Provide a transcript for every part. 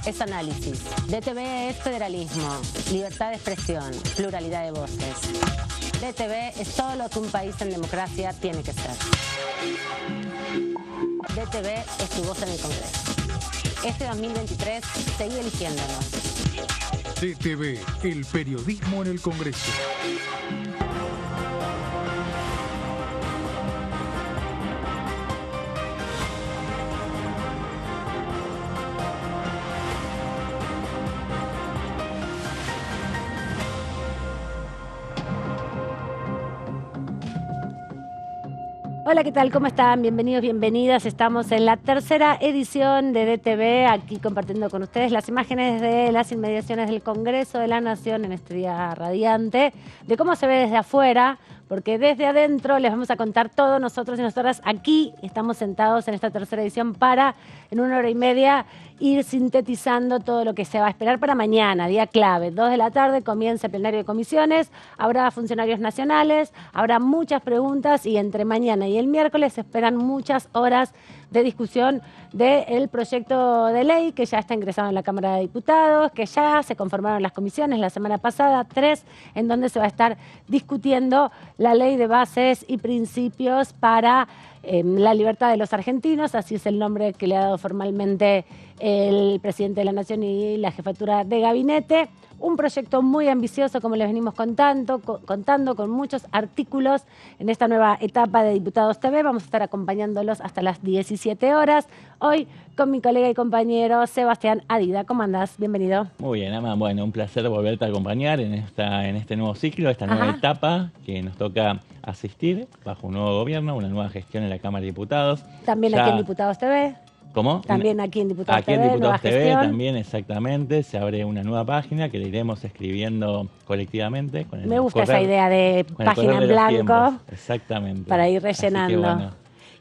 es análisis. DTV es federalismo, libertad de expresión, pluralidad de voces. DTV es todo lo que un país en democracia tiene que ser. DTV es tu voz en el Congreso. Este 2023, seguí eligiéndonos. DTV, el periodismo en el Congreso. Hola, ¿qué tal? ¿Cómo están? Bienvenidos, bienvenidas. Estamos en la tercera edición de DTV, aquí compartiendo con ustedes las imágenes de las inmediaciones del Congreso de la Nación en este día radiante, de cómo se ve desde afuera, porque desde adentro les vamos a contar todo. Nosotros y nosotras aquí estamos sentados en esta tercera edición para, en 1 hora y media, ir sintetizando todo lo que se va a esperar para mañana, día clave. 2 de la tarde comienza el plenario de comisiones, habrá funcionarios nacionales, habrá muchas preguntas y entre mañana y el miércoles se esperan muchas horas de discusión del proyecto de ley que ya está ingresado en la Cámara de Diputados, que ya se conformaron las comisiones la semana pasada, 3, en donde se va a estar discutiendo la ley de bases y principios para la libertad de los argentinos, así es el nombre que le ha dado formalmente el presidente de la Nación y la jefatura de gabinete. Un proyecto muy ambicioso, como les venimos contando, con muchos artículos en esta nueva etapa de Diputados TV. Vamos a estar acompañándolos hasta las 17 horas. Hoy con mi colega y compañero Sebastián Adida. ¿Cómo andás? Bienvenido. Muy bien, Ama. Bueno, un placer volverte a acompañar en este nuevo ciclo, esta nueva etapa que nos toca asistir bajo un nuevo gobierno, una nueva gestión en la Cámara de Diputados. También aquí en Diputados TV. ¿Cómo? También aquí en Diputados TV. Aquí en Diputados TV gestión. también, exactamente. Se abre una nueva página que le iremos escribiendo colectivamente. Con el Me gusta esa idea de página en blanco. Exactamente. Para ir rellenando. Así que, bueno,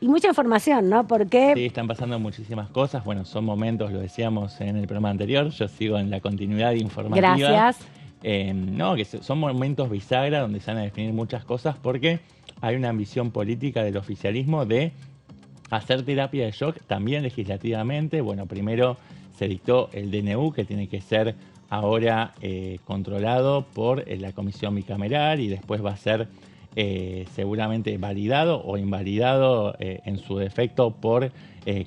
y mucha información, ¿no? Porque sí, están pasando muchísimas cosas. Bueno, son momentos, lo decíamos en el programa anterior. Yo sigo en la continuidad informativa. Gracias. No, que son momentos bisagra donde se van a definir muchas cosas porque hay una ambición política del oficialismo de hacer terapia de shock también legislativamente. Bueno, primero se dictó el DNU, que tiene que ser ahora controlado por la comisión bicameral y después va a ser seguramente validado o invalidado en su defecto por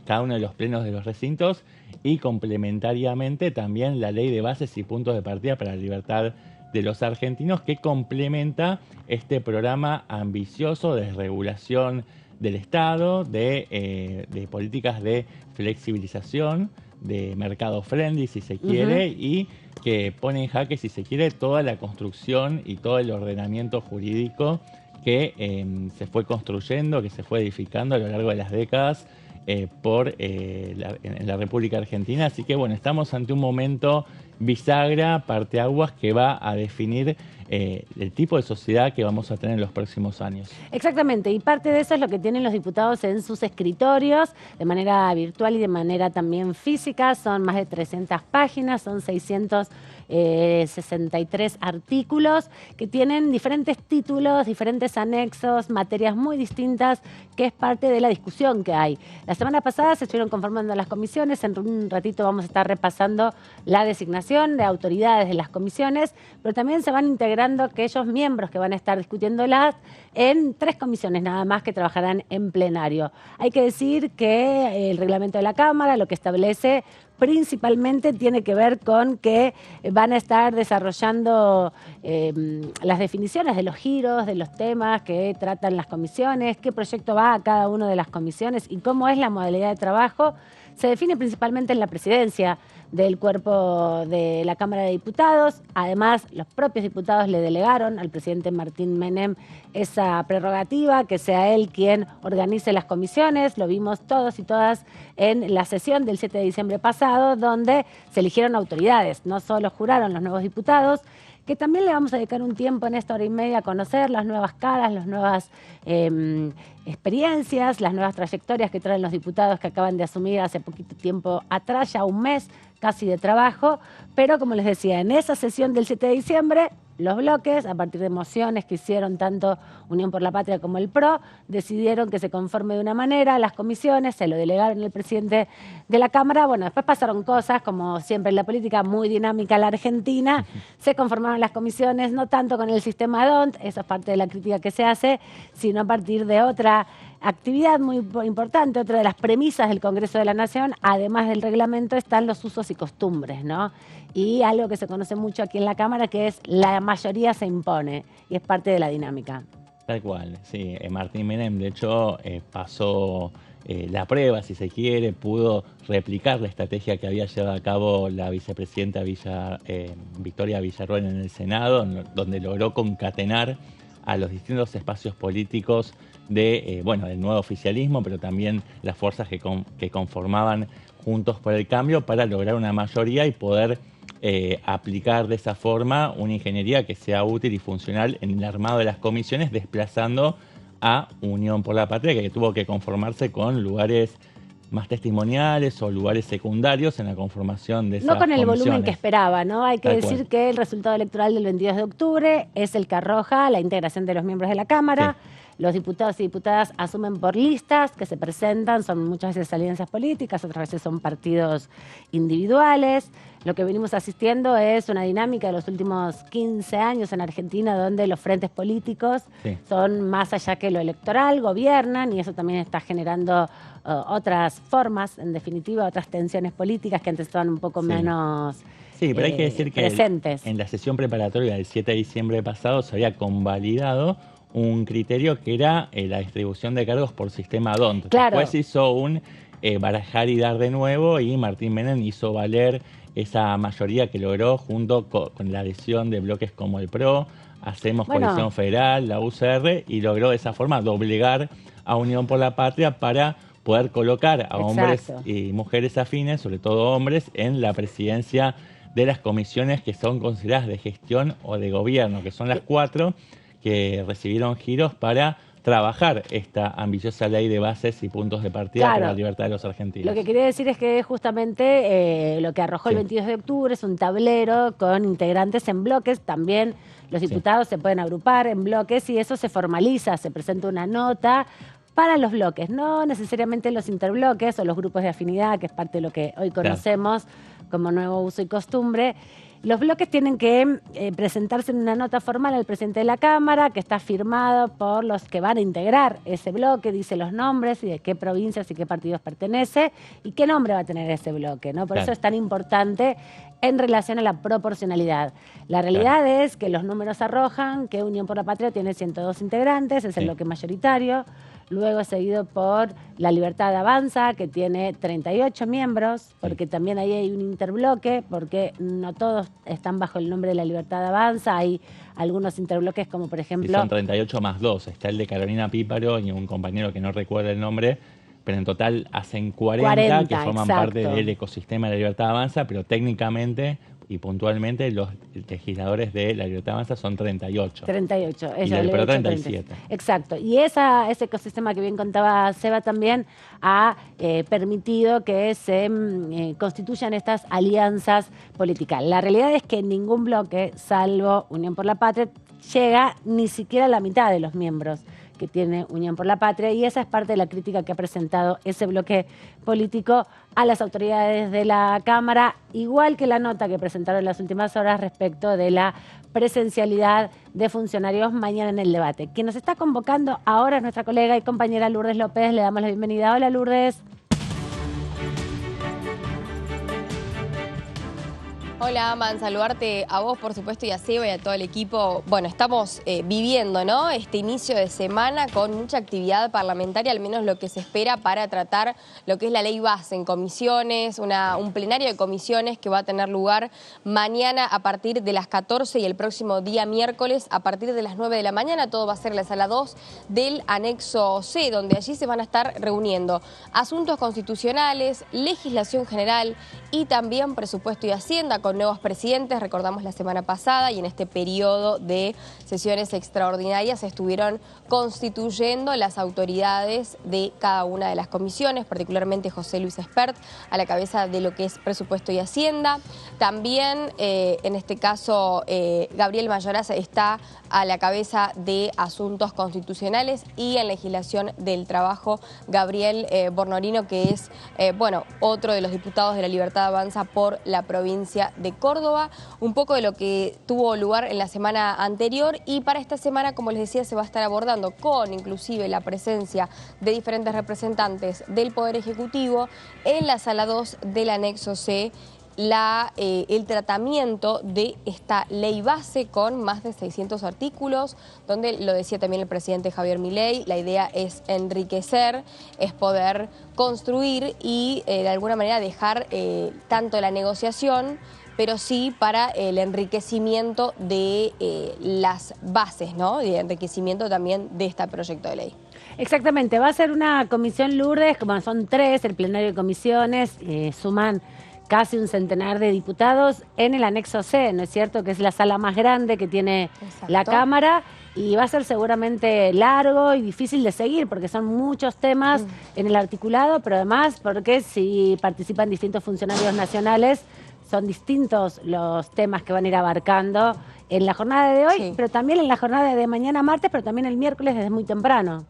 cada uno de los plenos de los recintos, y complementariamente también la ley de bases y puntos de partida para la libertad de los argentinos, que complementa este programa ambicioso de regulación del Estado, de políticas de flexibilización, de mercado friendly, si se quiere, y que pone en jaque, si se quiere, toda la construcción y todo el ordenamiento jurídico que se fue construyendo, que se fue edificando a lo largo de las décadas en la República Argentina. Así que, bueno, estamos ante un momento bisagra, parteaguas, que va a definir el tipo de sociedad que vamos a tener en los próximos años. Exactamente, y parte de eso es lo que tienen los diputados en sus escritorios, de manera virtual y de manera también física. Son más de 300 páginas, son 663 artículos que tienen diferentes títulos, diferentes anexos, materias muy distintas, que es parte de la discusión que hay. La semana pasada se estuvieron conformando las comisiones, en un ratito vamos a estar repasando la designación de autoridades de las comisiones, pero también se van integrando aquellos miembros que van a estar discutiéndolas en 3 comisiones nada más que trabajarán en plenario. Hay que decir que el reglamento de la Cámara lo que establece principalmente tiene que ver con que van a estar desarrollando las definiciones de los giros, de los temas que tratan las comisiones, qué proyecto va a cada una de las comisiones y cómo es la modalidad de trabajo. Se define principalmente en la presidencia del cuerpo de la Cámara de Diputados. Además, los propios diputados le delegaron al presidente Martín Menem esa prerrogativa, que sea él quien organice las comisiones. Lo vimos todos y todas en la sesión del 7 de diciembre pasado, donde se eligieron autoridades, no solo juraron los nuevos diputados, que también le vamos a dedicar un tiempo en esta hora y media a conocer las nuevas caras, las nuevas experiencias, las nuevas trayectorias que traen los diputados que acaban de asumir hace poquito tiempo atrás, ya un mes casi de trabajo. Pero como les decía, en esa sesión del 7 de diciembre los bloques, a partir de mociones que hicieron tanto Unión por la Patria como el PRO, decidieron que se conforme de una manera las comisiones, se lo delegaron al presidente de la Cámara. Bueno, después pasaron cosas, como siempre en la política, muy dinámica la Argentina, se conformaron las comisiones, no tanto con el sistema DONT, eso es parte de la crítica que se hace, sino a partir de otra actividad muy importante, otra de las premisas del Congreso de la Nación, además del reglamento, están los usos y costumbres, ¿no? Y algo que se conoce mucho aquí en la Cámara, que es la mayoría se impone, y es parte de la dinámica. Tal cual, sí. Martín Menem, de hecho, pasó la prueba, si se quiere, pudo replicar la estrategia que había llevado a cabo la vicepresidenta Victoria Villarruel en el Senado, donde logró concatenar a los distintos espacios políticos del nuevo oficialismo, pero también las fuerzas que conformaban Juntos por el Cambio para lograr una mayoría y poder aplicar de esa forma una ingeniería que sea útil y funcional en el armado de las comisiones, desplazando a Unión por la Patria, que tuvo que conformarse con lugares más testimoniales o lugares secundarios en la conformación de esas No con el comisiones. volumen que esperaba, ¿no? Hay que Tal decir cual. que el resultado electoral del 22 de octubre es el que arroja la integración de los miembros de la Cámara. Sí. Los diputados y diputadas asumen por listas que se presentan, son muchas veces alianzas políticas, otras veces son partidos individuales. Lo que venimos asistiendo es una dinámica de los últimos 15 años en Argentina, donde los frentes políticos Sí. son más allá que lo electoral, gobiernan, y eso también está generando otras formas, en definitiva, otras tensiones políticas que antes estaban un poco Sí. menos Sí, pero hay que decir que presentes. en la sesión preparatoria del 7 de diciembre pasado se había convalidado un criterio que era la distribución de cargos por sistema DONT. Claro. Después hizo un barajar y dar de nuevo, y Martín Menem hizo valer esa mayoría que logró junto con la adhesión de bloques como el PRO, Hacemos Coalición Federal, la UCR, y logró de esa forma doblegar a Unión por la Patria para poder colocar a hombres y mujeres afines, sobre todo hombres, en la presidencia de las comisiones que son consideradas de gestión o de gobierno, que son las 4 que recibieron giros para trabajar esta ambiciosa ley de bases y puntos de partida para la libertad de los argentinos. Lo que quería decir es que justamente lo que arrojó el 22 de octubre es un tablero con integrantes en bloques. También los diputados se pueden agrupar en bloques y eso se formaliza, se presenta una nota para los bloques, no necesariamente los interbloques o los grupos de afinidad, que es parte de lo que hoy conocemos como nuevo uso y costumbre. Los bloques tienen que presentarse en una nota formal al presidente de la Cámara, que está firmado por los que van a integrar ese bloque, dice los nombres y de qué provincias y qué partidos pertenece y qué nombre va a tener ese bloque, ¿no? Por eso es tan importante en relación a la proporcionalidad. La realidad es que los números arrojan que Unión por la Patria tiene 102 integrantes, es el bloque mayoritario. Luego es seguido por La Libertad Avanza, que tiene 38 miembros, porque también ahí hay un interbloque, porque no todos están bajo el nombre de La Libertad Avanza, hay algunos interbloques como por ejemplo... Y son 38 más 2, está el de Carolina Píparo y un compañero que no recuerda el nombre, pero en total hacen 40 que forman parte del ecosistema de La Libertad Avanza, pero técnicamente y puntualmente los legisladores de La Libertad Avanza son 38. 38. Y del PRO 37. Exacto. Y ese ecosistema que bien contaba Seba también ha permitido que se constituyan estas alianzas políticas. La realidad es que ningún bloque, salvo Unión por la Patria, llega ni siquiera a la mitad de los miembros que tiene Unión por la Patria, y esa es parte de la crítica que ha presentado ese bloque político a las autoridades de la Cámara, igual que la nota que presentaron en las últimas horas respecto de la presencialidad de funcionarios mañana en el debate. Quien nos está convocando ahora es nuestra colega y compañera Lourdes López. Le damos la bienvenida. Hola, Lourdes. Hola, Aman, saludarte a vos, por supuesto, y a Seba y a todo el equipo. Bueno, estamos viviendo, ¿no?, este inicio de semana con mucha actividad parlamentaria, al menos lo que se espera para tratar lo que es la ley base en comisiones, un plenario de comisiones que va a tener lugar mañana a partir de las 14 y el próximo día miércoles a partir de las 9 de la mañana. Todo va a ser en la sala 2 del anexo C, donde allí se van a estar reuniendo asuntos constitucionales, legislación general y también presupuesto y hacienda con nuevos presidentes. Recordamos la semana pasada y en este periodo de sesiones extraordinarias se estuvieron constituyendo las autoridades de cada una de las comisiones, particularmente José Luis Espert a la cabeza de lo que es presupuesto y hacienda. También, en este caso, Gabriel Mayoraz está a la cabeza de Asuntos Constitucionales y en Legislación del Trabajo, Gabriel Bornorino, que es, otro de los diputados de La Libertad Avanza por la provincia de Córdoba. Un poco de lo que tuvo lugar en la semana anterior, y para esta semana, como les decía, se va a estar abordando con inclusive la presencia de diferentes representantes del Poder Ejecutivo en la Sala 2 del Anexo C, el tratamiento de esta ley base con más de 600 artículos, donde lo decía también el presidente Javier Milei, la idea es enriquecer, es poder construir y de alguna manera dejar tanto la negociación, pero sí para el enriquecimiento de las bases, ¿no? Y el enriquecimiento también de este proyecto de ley. Exactamente, va a ser una comisión Lourdes, como son 3, el plenario de comisiones, suman casi un centenar de diputados en el anexo C, ¿no es cierto? Que es la sala más grande que tiene la Cámara, y va a ser seguramente largo y difícil de seguir porque son muchos temas en el articulado, pero además porque si participan distintos funcionarios nacionales, son distintos los temas que van a ir abarcando en la jornada de hoy, pero también en la jornada de mañana martes, pero también el miércoles desde muy temprano.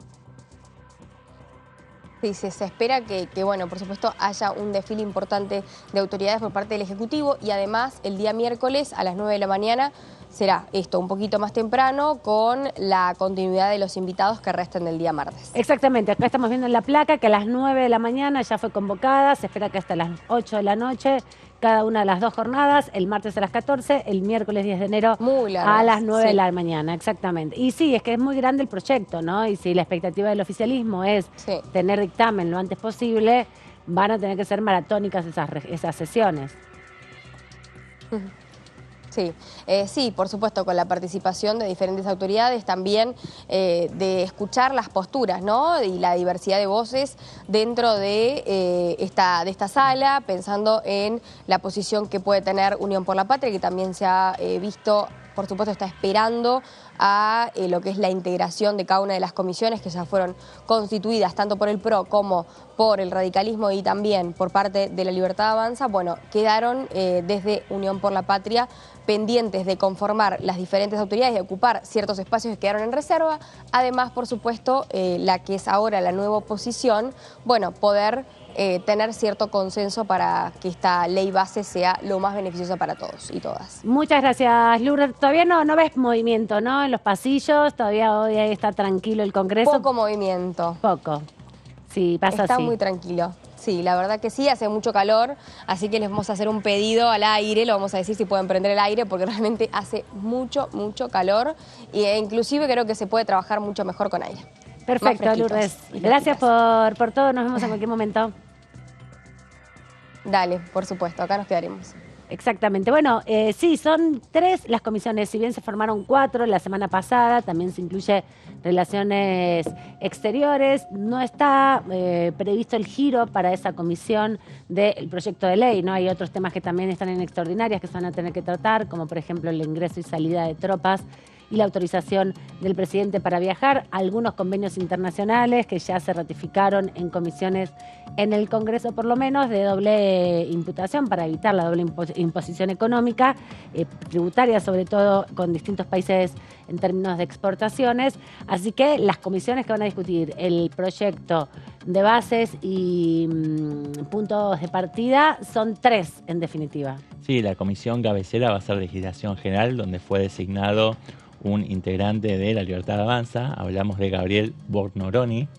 Sí, se espera que, bueno, por supuesto, haya un desfile importante de autoridades por parte del Ejecutivo, y además el día miércoles a las 9 de la mañana será esto un poquito más temprano con la continuidad de los invitados que resten del día martes. Exactamente, acá estamos viendo en la placa que a las 9 de la mañana ya fue convocada, se espera que hasta las 8 de la noche, cada una de las 2 jornadas, el martes a las 14, el miércoles 10 de enero a las 9 de la mañana, exactamente. Y sí, es que es muy grande el proyecto, ¿no? Y si la expectativa del oficialismo es tener dictamen lo antes posible, van a tener que ser maratónicas esas sesiones. Sí, por supuesto, con la participación de diferentes autoridades, también de escuchar las posturas, ¿no? Y la diversidad de voces dentro de esta sala, pensando en la posición que puede tener Unión por la Patria, que también se ha visto, por supuesto, está esperando a lo que es la integración de cada una de las comisiones que ya fueron constituidas, tanto por el PRO como por el radicalismo y también por parte de La Libertad Avanza. Bueno, quedaron desde Unión por la Patria pendientes de conformar las diferentes autoridades y ocupar ciertos espacios que quedaron en reserva. Además, por supuesto, la que es ahora la nueva oposición, bueno, poder tener cierto consenso para que esta ley base sea lo más beneficiosa para todos y todas. Muchas gracias, Lourdes. Todavía no ves movimiento, ¿no? En los pasillos, todavía hoy está tranquilo el Congreso. Poco movimiento. Poco. Sí, pasa así. Está muy tranquilo. Sí, la verdad que sí, hace mucho calor, así que les vamos a hacer un pedido al aire, lo vamos a decir si pueden prender el aire, porque realmente hace mucho calor, e inclusive creo que se puede trabajar mucho mejor con aire. Perfecto, Lourdes. Gracias por todo, nos vemos en cualquier momento. Dale, por supuesto, acá nos quedaremos. Exactamente. Bueno, sí, son 3 las comisiones, si bien se formaron 4 la semana pasada, también se incluye Relaciones Exteriores, no está previsto el giro para esa comisión del proyecto de ley, ¿no? Hay otros temas que también están en extraordinarias que se van a tener que tratar, como por ejemplo el ingreso y salida de tropas y la autorización del presidente para viajar, algunos convenios internacionales que ya se ratificaron en comisiones en el Congreso, por lo menos, de doble imputación para evitar la doble imposición económica, tributaria sobre todo con distintos países en términos de exportaciones. Así que las comisiones que van a discutir el proyecto de bases y puntos de partida son 3 en definitiva. Sí, la comisión cabecera va a ser Legislación General, donde fue designado un integrante de La Libertad Avanza. Hablamos de Gabriel Bornoroni,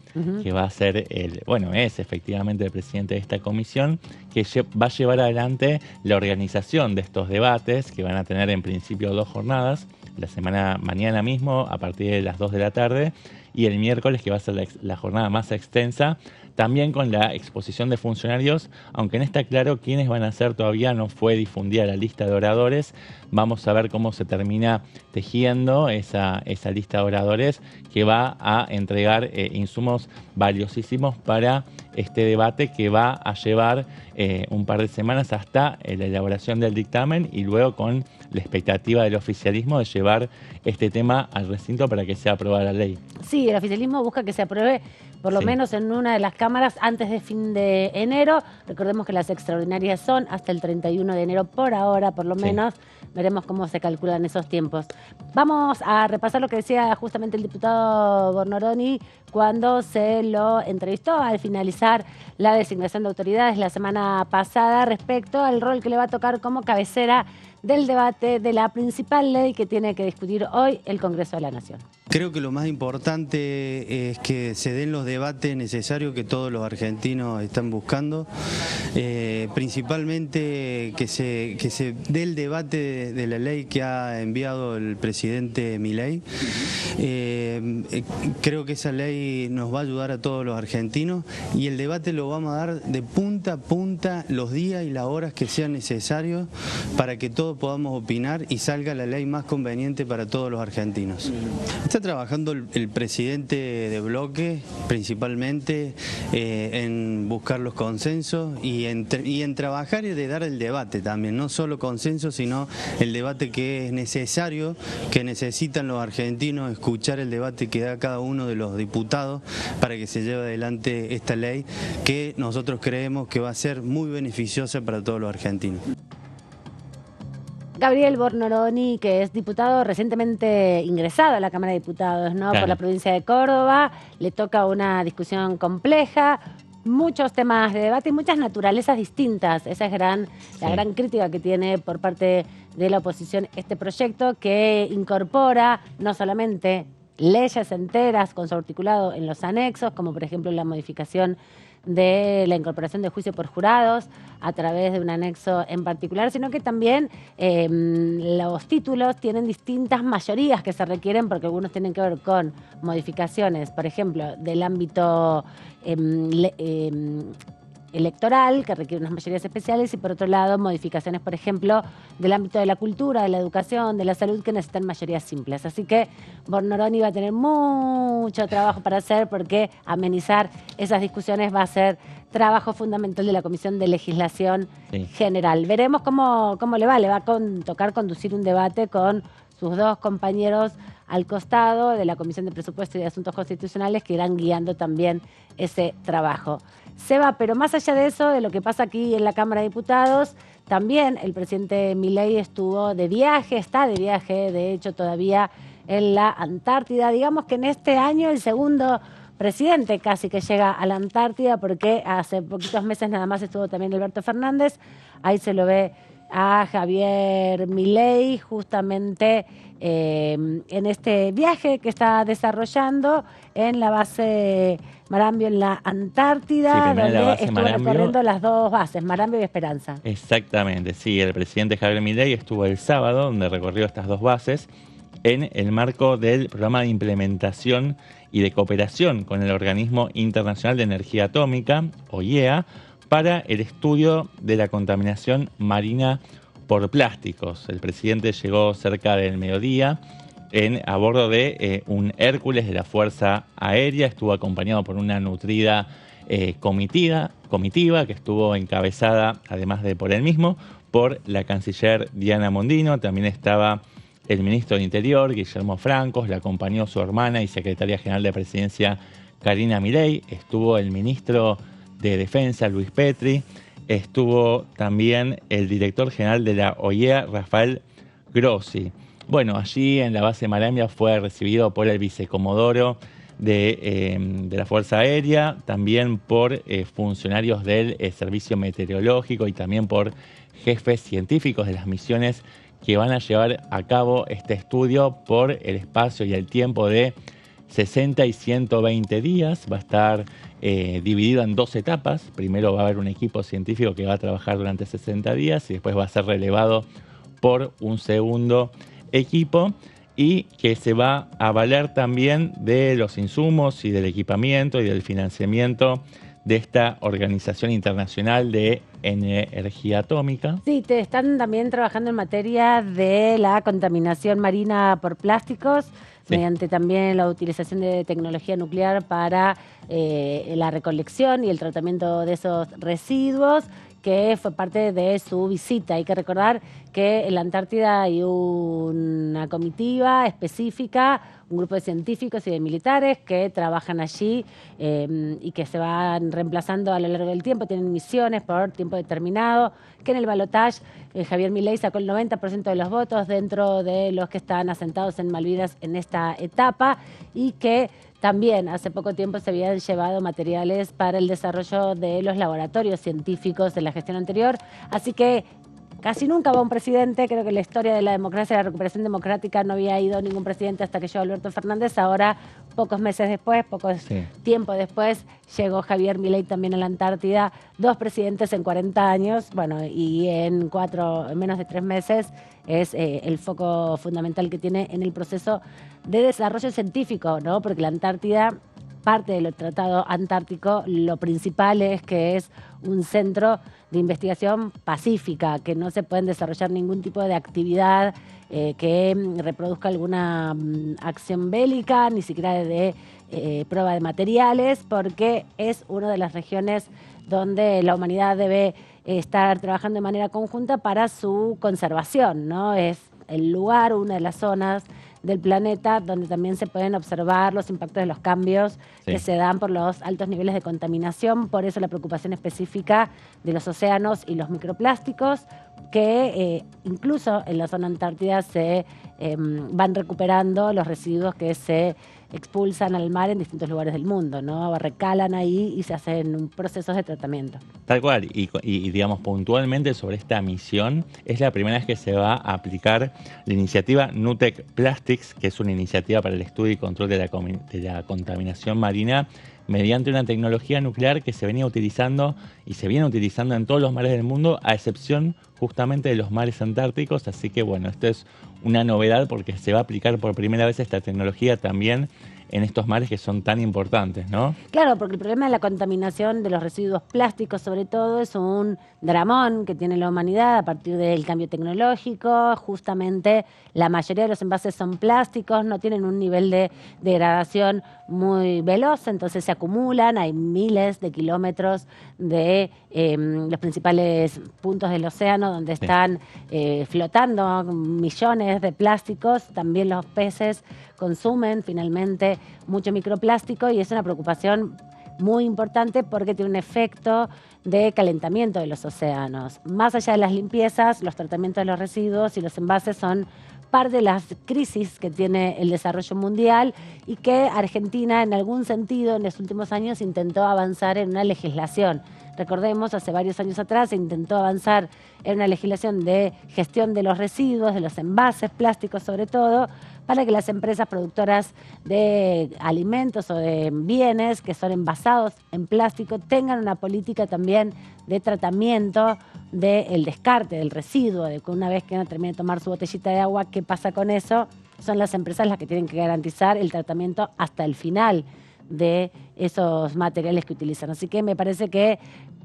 que va a ser es efectivamente el presidente de esta comisión, que va a llevar adelante la organización de estos debates, que van a tener en principio 2 jornadas, la semana mañana mismo a partir de las 2 de la tarde, y el miércoles, que va a ser la jornada más extensa, también con la exposición de funcionarios, aunque no está claro quiénes van a ser, todavía no fue difundida la lista de oradores. Vamos a ver cómo se termina tejiendo esa lista de oradores que va a entregar insumos insumos valiosísimos para este debate que va a llevar un par de semanas hasta la elaboración del dictamen y luego con la expectativa del oficialismo de llevar este tema al recinto para que sea aprobada la ley. Sí, el oficialismo busca que se apruebe por lo menos en una de las cámaras antes de fin de enero. Recordemos que las extraordinarias son hasta el 31 de enero por ahora, por lo menos. Veremos cómo se calculan esos tiempos. Vamos a repasar lo que decía justamente el diputado Bornoroni cuando se lo entrevistó al finalizar la designación de autoridades la semana pasada respecto al rol que le va a tocar como cabecera del debate de la principal ley que tiene que discutir hoy el Congreso de la Nación. Creo que lo más importante es que se den los debates necesarios que todos los argentinos están buscando, principalmente que se dé el debate de la ley que ha enviado el presidente Milei. Creo que esa ley nos va a ayudar a todos los argentinos y el debate lo vamos a dar de punta a punta los días y las horas que sean necesarios para que todos podamos opinar y salga la ley más conveniente para todos los argentinos. Está trabajando el presidente de bloque principalmente en buscar los consensos y en trabajar y de dar el debate también, no solo consenso, sino el debate que es necesario, que necesitan los argentinos, escuchar el debate que da cada uno de los diputados para que se lleve adelante esta ley que nosotros creemos que va a ser muy beneficiosa para todos los argentinos. Gabriel Bornoroni, que es diputado recientemente ingresado a la Cámara de Diputados, ¿no? Claro. Por la provincia de Córdoba, le toca una discusión compleja, muchos temas de debate y muchas naturalezas distintas. Esa es la gran crítica que tiene por parte de la oposición este proyecto, que incorpora no solamente leyes enteras con su articulado en los anexos, como por ejemplo la modificación de la incorporación de juicio por jurados a través de un anexo en particular, sino que también los títulos tienen distintas mayorías que se requieren porque algunos tienen que ver con modificaciones, por ejemplo, del ámbito electoral, que requiere unas mayorías especiales, y por otro lado, modificaciones, por ejemplo, del ámbito de la cultura, de la educación, de la salud, que necesitan mayorías simples. Así que Bornoroni va a tener mucho trabajo para hacer porque amenizar esas discusiones va a ser trabajo fundamental de la Comisión de Legislación General. Veremos cómo le va. Le va a tocar conducir un debate con sus dos compañeros al costado de la Comisión de Presupuesto y de Asuntos Constitucionales, que irán guiando también ese trabajo. Seba, pero más allá de eso, de lo que pasa aquí en la Cámara de Diputados, también el presidente Milei estuvo de viaje, está de viaje, de hecho todavía en la Antártida. Digamos que en este año el segundo presidente casi que llega a la Antártida, porque hace poquitos meses nada más estuvo también Alberto Fernández. Ahí se lo ve a Javier Milei justamente en este viaje que está desarrollando en la base Marambio en la Antártida, donde estuvo recorriendo las dos bases, Marambio y Esperanza. Exactamente, sí, el presidente Javier Milei estuvo el sábado donde recorrió estas dos bases en el marco del programa de implementación y de cooperación con el Organismo Internacional de Energía Atómica, OIEA, para el estudio de la contaminación marina por plásticos. El presidente llegó cerca del mediodía a bordo de un Hércules de la Fuerza Aérea. Estuvo acompañado por una nutrida comitiva que estuvo encabezada, además de por él mismo, por la canciller Diana Mondino. También estaba el ministro de Interior, Guillermo Francos, la acompañó su hermana y secretaria general de Presidencia, Karina Milei. Estuvo el ministro de Defensa, Luis Petri. Estuvo también el director general de la OIEA, Rafael Grossi. Bueno, allí en la base Marambia fue recibido por el vicecomodoro de la Fuerza Aérea, también por funcionarios del Servicio Meteorológico y también por jefes científicos de las misiones que van a llevar a cabo este estudio por el espacio y el tiempo de 60 y 120 días. Va a estar dividido en dos etapas. Primero va a haber un equipo científico que va a trabajar durante 60 días y después va a ser relevado por un segundo equipo y que se va a valer también de los insumos y del equipamiento y del financiamiento de esta Organización Internacional de Energía Atómica. Sí, te están también trabajando en materia de la contaminación marina por plásticos, mediante también la utilización de tecnología nuclear para la recolección y el tratamiento de esos residuos, que fue parte de su visita. Hay que recordar que en la Antártida hay una comitiva específica, un grupo de científicos y de militares que trabajan allí y que se van reemplazando a lo largo del tiempo, tienen misiones por tiempo determinado, que en el balotaje Javier Milei sacó el 90% de los votos dentro de los que están asentados en Malvinas en esta etapa, y que también hace poco tiempo se habían llevado materiales para el desarrollo de los laboratorios científicos de la gestión anterior. Así que casi nunca va un presidente. Creo que en la historia de la democracia, la recuperación democrática, no había ido ningún presidente hasta que llegó Alberto Fernández. Ahora, pocos meses después, tiempo después, llegó Javier Milei también a la Antártida. 2 presidentes en 40 años, bueno, y en menos de 3 meses es el foco fundamental que tiene en el proceso de desarrollo científico, ¿no? Porque la Antártida, parte del Tratado Antártico, lo principal es que es un centro de investigación pacífica, que no se pueden desarrollar ningún tipo de actividad que reproduzca alguna acción bélica, ni siquiera de prueba de materiales, porque es una de las regiones donde la humanidad debe estar trabajando de manera conjunta para su conservación, ¿no? Es el lugar, una de las zonas del planeta donde también se pueden observar los impactos de los cambios que se dan por los altos niveles de contaminación. Por eso la preocupación específica de los océanos y los microplásticos, que incluso en la zona antártida se van recuperando los residuos que se expulsan al mar en distintos lugares del mundo, ¿no? Recalan ahí y se hacen procesos de tratamiento. Tal cual, y digamos puntualmente sobre esta misión, es la primera vez que se va a aplicar la iniciativa Nutec Plastics, que es una iniciativa para el estudio y control de la contaminación marina mediante una tecnología nuclear que se venía utilizando y se viene utilizando en todos los mares del mundo, a excepción justamente de los mares antárticos. Así que bueno, esto es una novedad porque se va a aplicar por primera vez esta tecnología también en estos mares que son tan importantes, ¿no? Claro, porque el problema de la contaminación de los residuos plásticos, sobre todo, es un dramón que tiene la humanidad a partir del cambio tecnológico. Justamente la mayoría de los envases son plásticos, no tienen un nivel de degradación muy veloz, entonces se acumulan, hay miles de kilómetros de los principales puntos del océano donde están flotando millones de plásticos. También los peces consumen finalmente mucho microplástico, y es una preocupación muy importante porque tiene un efecto de calentamiento de los océanos. Más allá de las limpiezas, los tratamientos de los residuos y los envases son parte de las crisis que tiene el desarrollo mundial, y que Argentina, en algún sentido, en los últimos años intentó avanzar en una legislación. Recordemos, hace varios años atrás se intentó avanzar en una legislación de gestión de los residuos, de los envases plásticos sobre todo, para que las empresas productoras de alimentos o de bienes que son envasados en plástico tengan una política también de tratamiento del descarte, del residuo, de que una vez que uno termine de tomar su botellita de agua, ¿qué pasa con eso? Son las empresas las que tienen que garantizar el tratamiento hasta el final de esos materiales que utilizan. Así que me parece que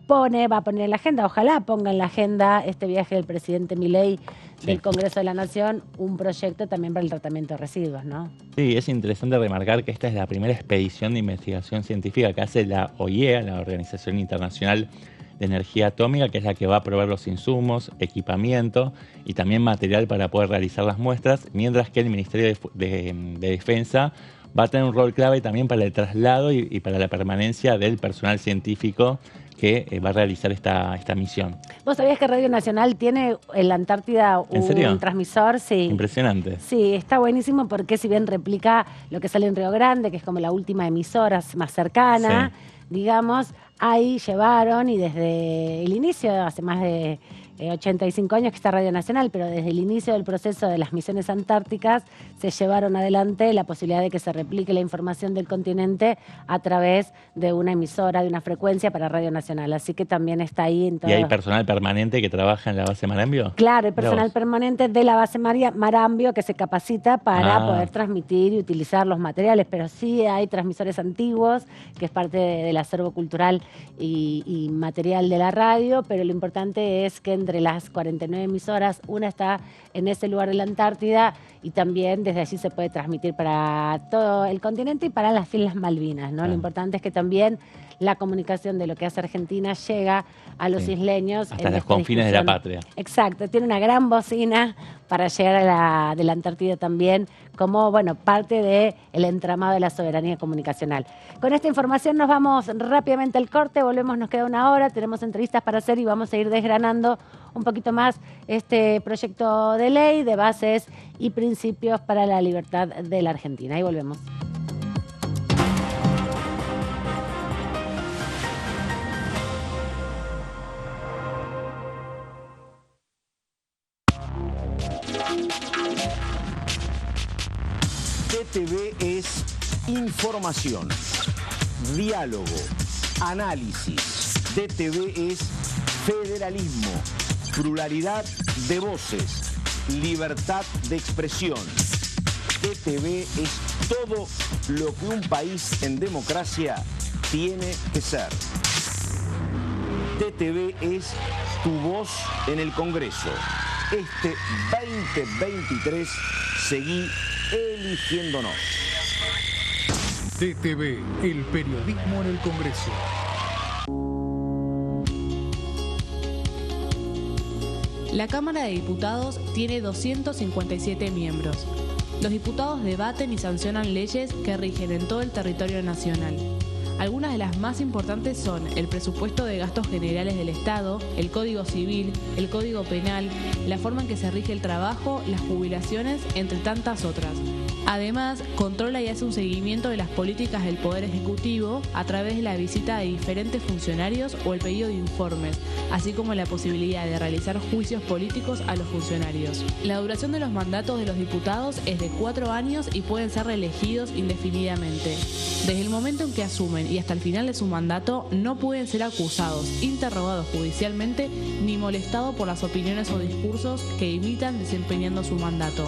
va a poner en la agenda, ojalá ponga en la agenda este viaje del presidente Milei del Congreso de la Nación, un proyecto también para el tratamiento de residuos, ¿no? Sí, es interesante remarcar que esta es la primera expedición de investigación científica que hace la OIEA, la Organización Internacional de Energía Atómica, que es la que va a proveer los insumos, equipamiento y también material para poder realizar las muestras, mientras que el Ministerio de Defensa va a tener un rol clave también para el traslado y para la permanencia del personal científico que va a realizar esta misión. ¿Vos sabías que Radio Nacional tiene en la Antártida un transmisor? Sí. Impresionante. Sí, está buenísimo porque si bien replica lo que sale en Río Grande, que es como la última emisora más cercana, digamos, ahí llevaron, y desde el inicio, hace más de 85 años que está Radio Nacional, pero desde el inicio del proceso de las misiones antárticas se llevaron adelante la posibilidad de que se replique la información del continente a través de una emisora, de una frecuencia para Radio Nacional. Así que también está ahí en todo. ¿Y hay personal permanente que trabaja en la base Marambio? Claro, hay personal permanente de la base Marambio que se capacita para poder transmitir y utilizar los materiales, pero sí hay transmisores antiguos, que es parte del acervo cultural y material de la radio, pero lo importante es que entre las 49 emisoras, una está en ese lugar de la Antártida y también desde allí se puede transmitir para todo el continente y para las Islas Malvinas, ¿no? Lo importante es que también la comunicación de lo que hace Argentina llega a los isleños. Hasta los confines de la patria. Exacto, tiene una gran bocina para llegar a la Antártida también, como parte del entramado de la soberanía comunicacional. Con esta información nos vamos rápidamente al corte, volvemos, nos queda una hora, tenemos entrevistas para hacer y vamos a ir desgranando un poquito más este proyecto de ley de bases y principios para la libertad de la Argentina. Ahí volvemos. DTV es información, diálogo, análisis. DTV es federalismo, pluralidad de voces, libertad de expresión. DTV es todo lo que un país en democracia tiene que ser. DTV es tu voz en el Congreso. Este 2023 seguí eligiéndonos. DTV, el periodismo en el Congreso. La Cámara de Diputados tiene 257 miembros. Los diputados debaten y sancionan leyes que rigen en todo el territorio nacional. Algunas de las más importantes son el presupuesto de gastos generales del Estado, el Código Civil, el Código Penal, la forma en que se rige el trabajo, las jubilaciones, entre tantas otras. Además, controla y hace un seguimiento de las políticas del Poder Ejecutivo a través de la visita de diferentes funcionarios o el pedido de informes, así como la posibilidad de realizar juicios políticos a los funcionarios. La duración de los mandatos de los diputados es de 4 años y pueden ser reelegidos indefinidamente. Desde el momento en que asumen y hasta el final de su mandato, no pueden ser acusados, interrogados judicialmente, ni molestados por las opiniones o discursos que imitan desempeñando su mandato.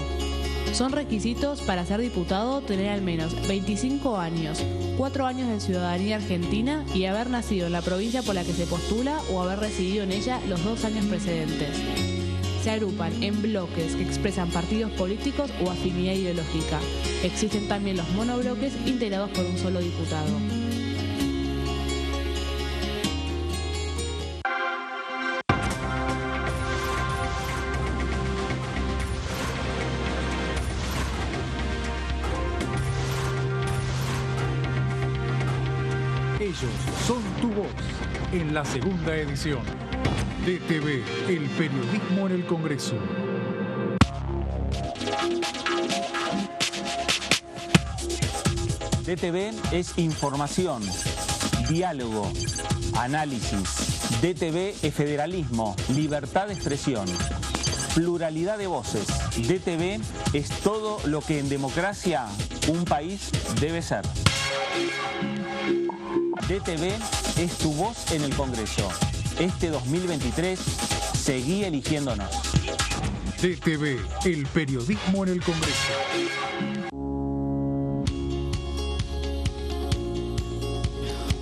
Son requisitos para ser diputado tener al menos 25 años, 4 años de ciudadanía argentina y haber nacido en la provincia por la que se postula o haber residido en ella los 2 años precedentes. Se agrupan en bloques que expresan partidos políticos o afinidad ideológica. Existen también los monobloques integrados por un solo diputado. Ellos son tu voz en la segunda edición. DTV, el periodismo en el Congreso. DTV es información, diálogo, análisis. DTV es federalismo, libertad de expresión, pluralidad de voces. DTV es todo lo que en democracia un país debe ser. DTV es tu voz en el Congreso. Este 2023, seguí eligiéndonos. DTV, el periodismo en el Congreso.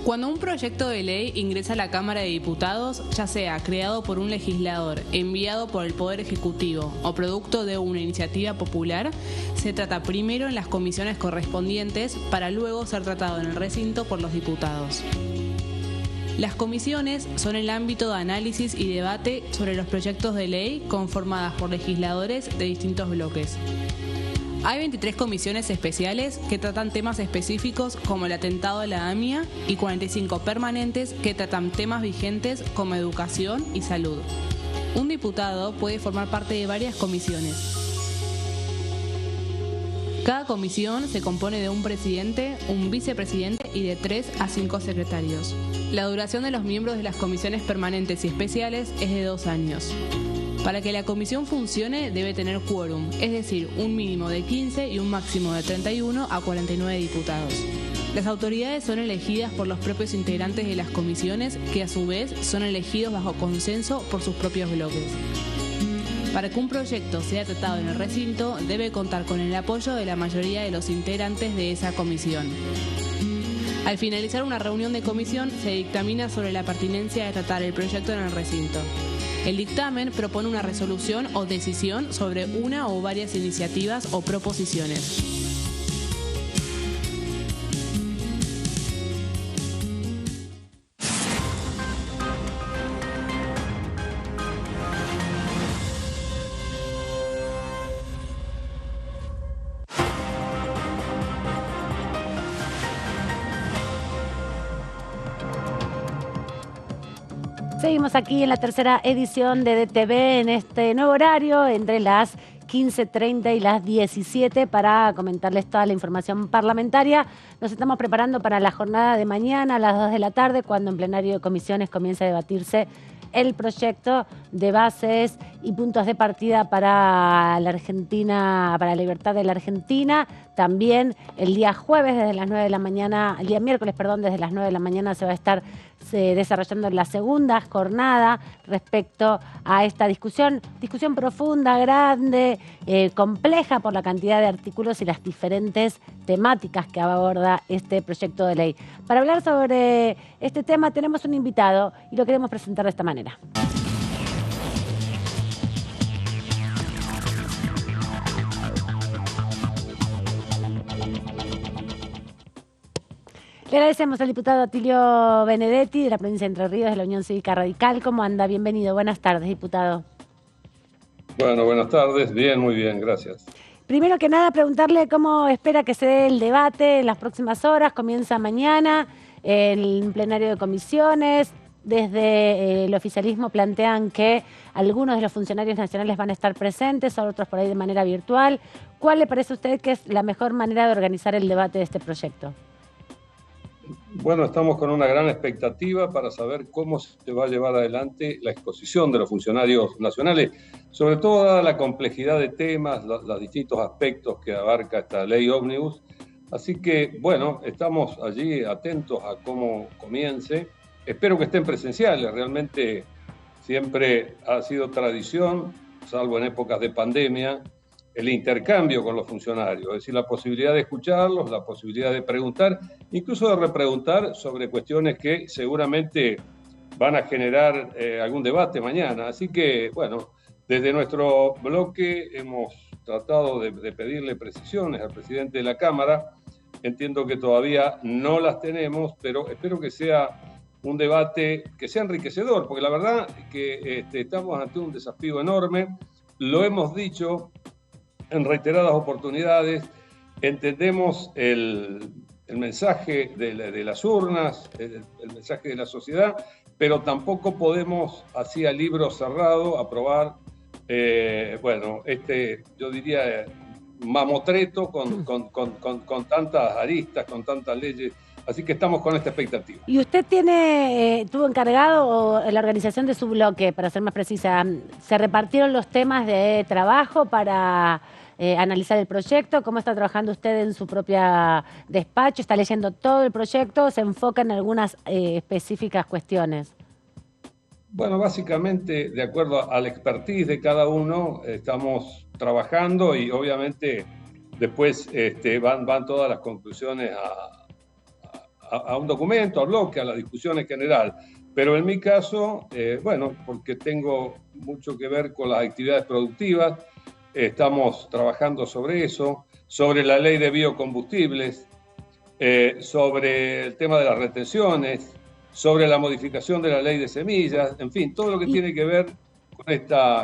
Cuando un proyecto de ley ingresa a la Cámara de Diputados, ya sea creado por un legislador, enviado por el Poder Ejecutivo o producto de una iniciativa popular, se trata primero en las comisiones correspondientes para luego ser tratado en el recinto por los diputados. Las comisiones son el ámbito de análisis y debate sobre los proyectos de ley conformadas por legisladores de distintos bloques. Hay 23 comisiones especiales que tratan temas específicos como el atentado a la AMIA y 45 permanentes que tratan temas vigentes como educación y salud. Un diputado puede formar parte de varias comisiones. Cada comisión se compone de un presidente, un vicepresidente y de 3 a 5 secretarios. La duración de los miembros de las comisiones permanentes y especiales es de 2 años. Para que la comisión funcione debe tener quórum, es decir, un mínimo de 15 y un máximo de 31 a 49 diputados. Las autoridades son elegidas por los propios integrantes de las comisiones, que a su vez son elegidos bajo consenso por sus propios bloques. Para que un proyecto sea tratado en el recinto, debe contar con el apoyo de la mayoría de los integrantes de esa comisión. Al finalizar una reunión de comisión, se dictamina sobre la pertinencia de tratar el proyecto en el recinto. El dictamen propone una resolución o decisión sobre una o varias iniciativas o proposiciones. Seguimos aquí en la tercera edición de DTV en este nuevo horario entre las 15:30 y las 17 para comentarles toda la información parlamentaria. Nos estamos preparando para la jornada de mañana a las 2 de la tarde, cuando en plenario de comisiones comienza a debatirse el proyecto de bases y puntos de partida para la Argentina, para la libertad de la Argentina. También el día jueves desde las 9 de la mañana, el día miércoles, perdón, desde las 9 de la mañana se va a estar desarrollando la segunda jornada respecto a esta discusión profunda, grande, compleja por la cantidad de artículos y las diferentes temáticas que aborda este proyecto de ley. Para hablar sobre este tema tenemos un invitado y lo queremos presentar de esta manera. Le agradecemos al diputado Atilio Benedetti de la provincia de Entre Ríos de la Unión Cívica Radical. ¿Cómo anda? Bienvenido. Buenas tardes, diputado. Bueno, buenas tardes. Bien, muy bien, gracias. Primero que nada, preguntarle cómo espera que se dé el debate en las próximas horas. Comienza mañana el plenario de comisiones. Desde el oficialismo plantean que algunos de los funcionarios nacionales van a estar presentes, otros por ahí de manera virtual. ¿Cuál le parece a usted que es la mejor manera de organizar el debate de este proyecto? Bueno, estamos con una gran expectativa para saber cómo se va a llevar adelante la exposición de los funcionarios nacionales, sobre todo dada la complejidad de temas, los distintos aspectos que abarca esta ley ómnibus. Así que, bueno, estamos allí atentos a cómo comience. Espero que estén presenciales. Realmente siempre ha sido tradición, salvo en épocas de pandemia, el intercambio con los funcionarios, es decir, la posibilidad de escucharlos, la posibilidad de preguntar, incluso de repreguntar sobre cuestiones que seguramente van a generar algún debate mañana. Así que, bueno, desde nuestro bloque hemos tratado de pedirle precisiones al presidente de la Cámara. Entiendo que todavía no las tenemos, pero espero que sea un debate que sea enriquecedor, porque la verdad es que estamos ante un desafío enorme. Lo hemos dicho en reiteradas oportunidades, entendemos el mensaje de las urnas, el mensaje de la sociedad, pero tampoco podemos, así a libro cerrado, aprobar, yo diría, mamotreto con tantas aristas, con tantas leyes. Así que estamos con esta expectativa. ¿Y usted tuvo encargado la organización de su bloque, para ser más precisa? ¿Se repartieron los temas de trabajo para analizar el proyecto? ¿Cómo está trabajando usted en su propia despacho? ¿Está leyendo todo el proyecto o se enfoca en algunas específicas cuestiones? Bueno, básicamente, de acuerdo al expertise de cada uno, estamos trabajando y obviamente después van todas las conclusiones a un documento, al bloque, a la discusión en general. Pero en mi caso, porque tengo mucho que ver con las actividades productivas, estamos trabajando sobre eso, sobre la ley de biocombustibles, sobre el tema de las retenciones, sobre la modificación de la ley de semillas, en fin, todo lo que tiene que ver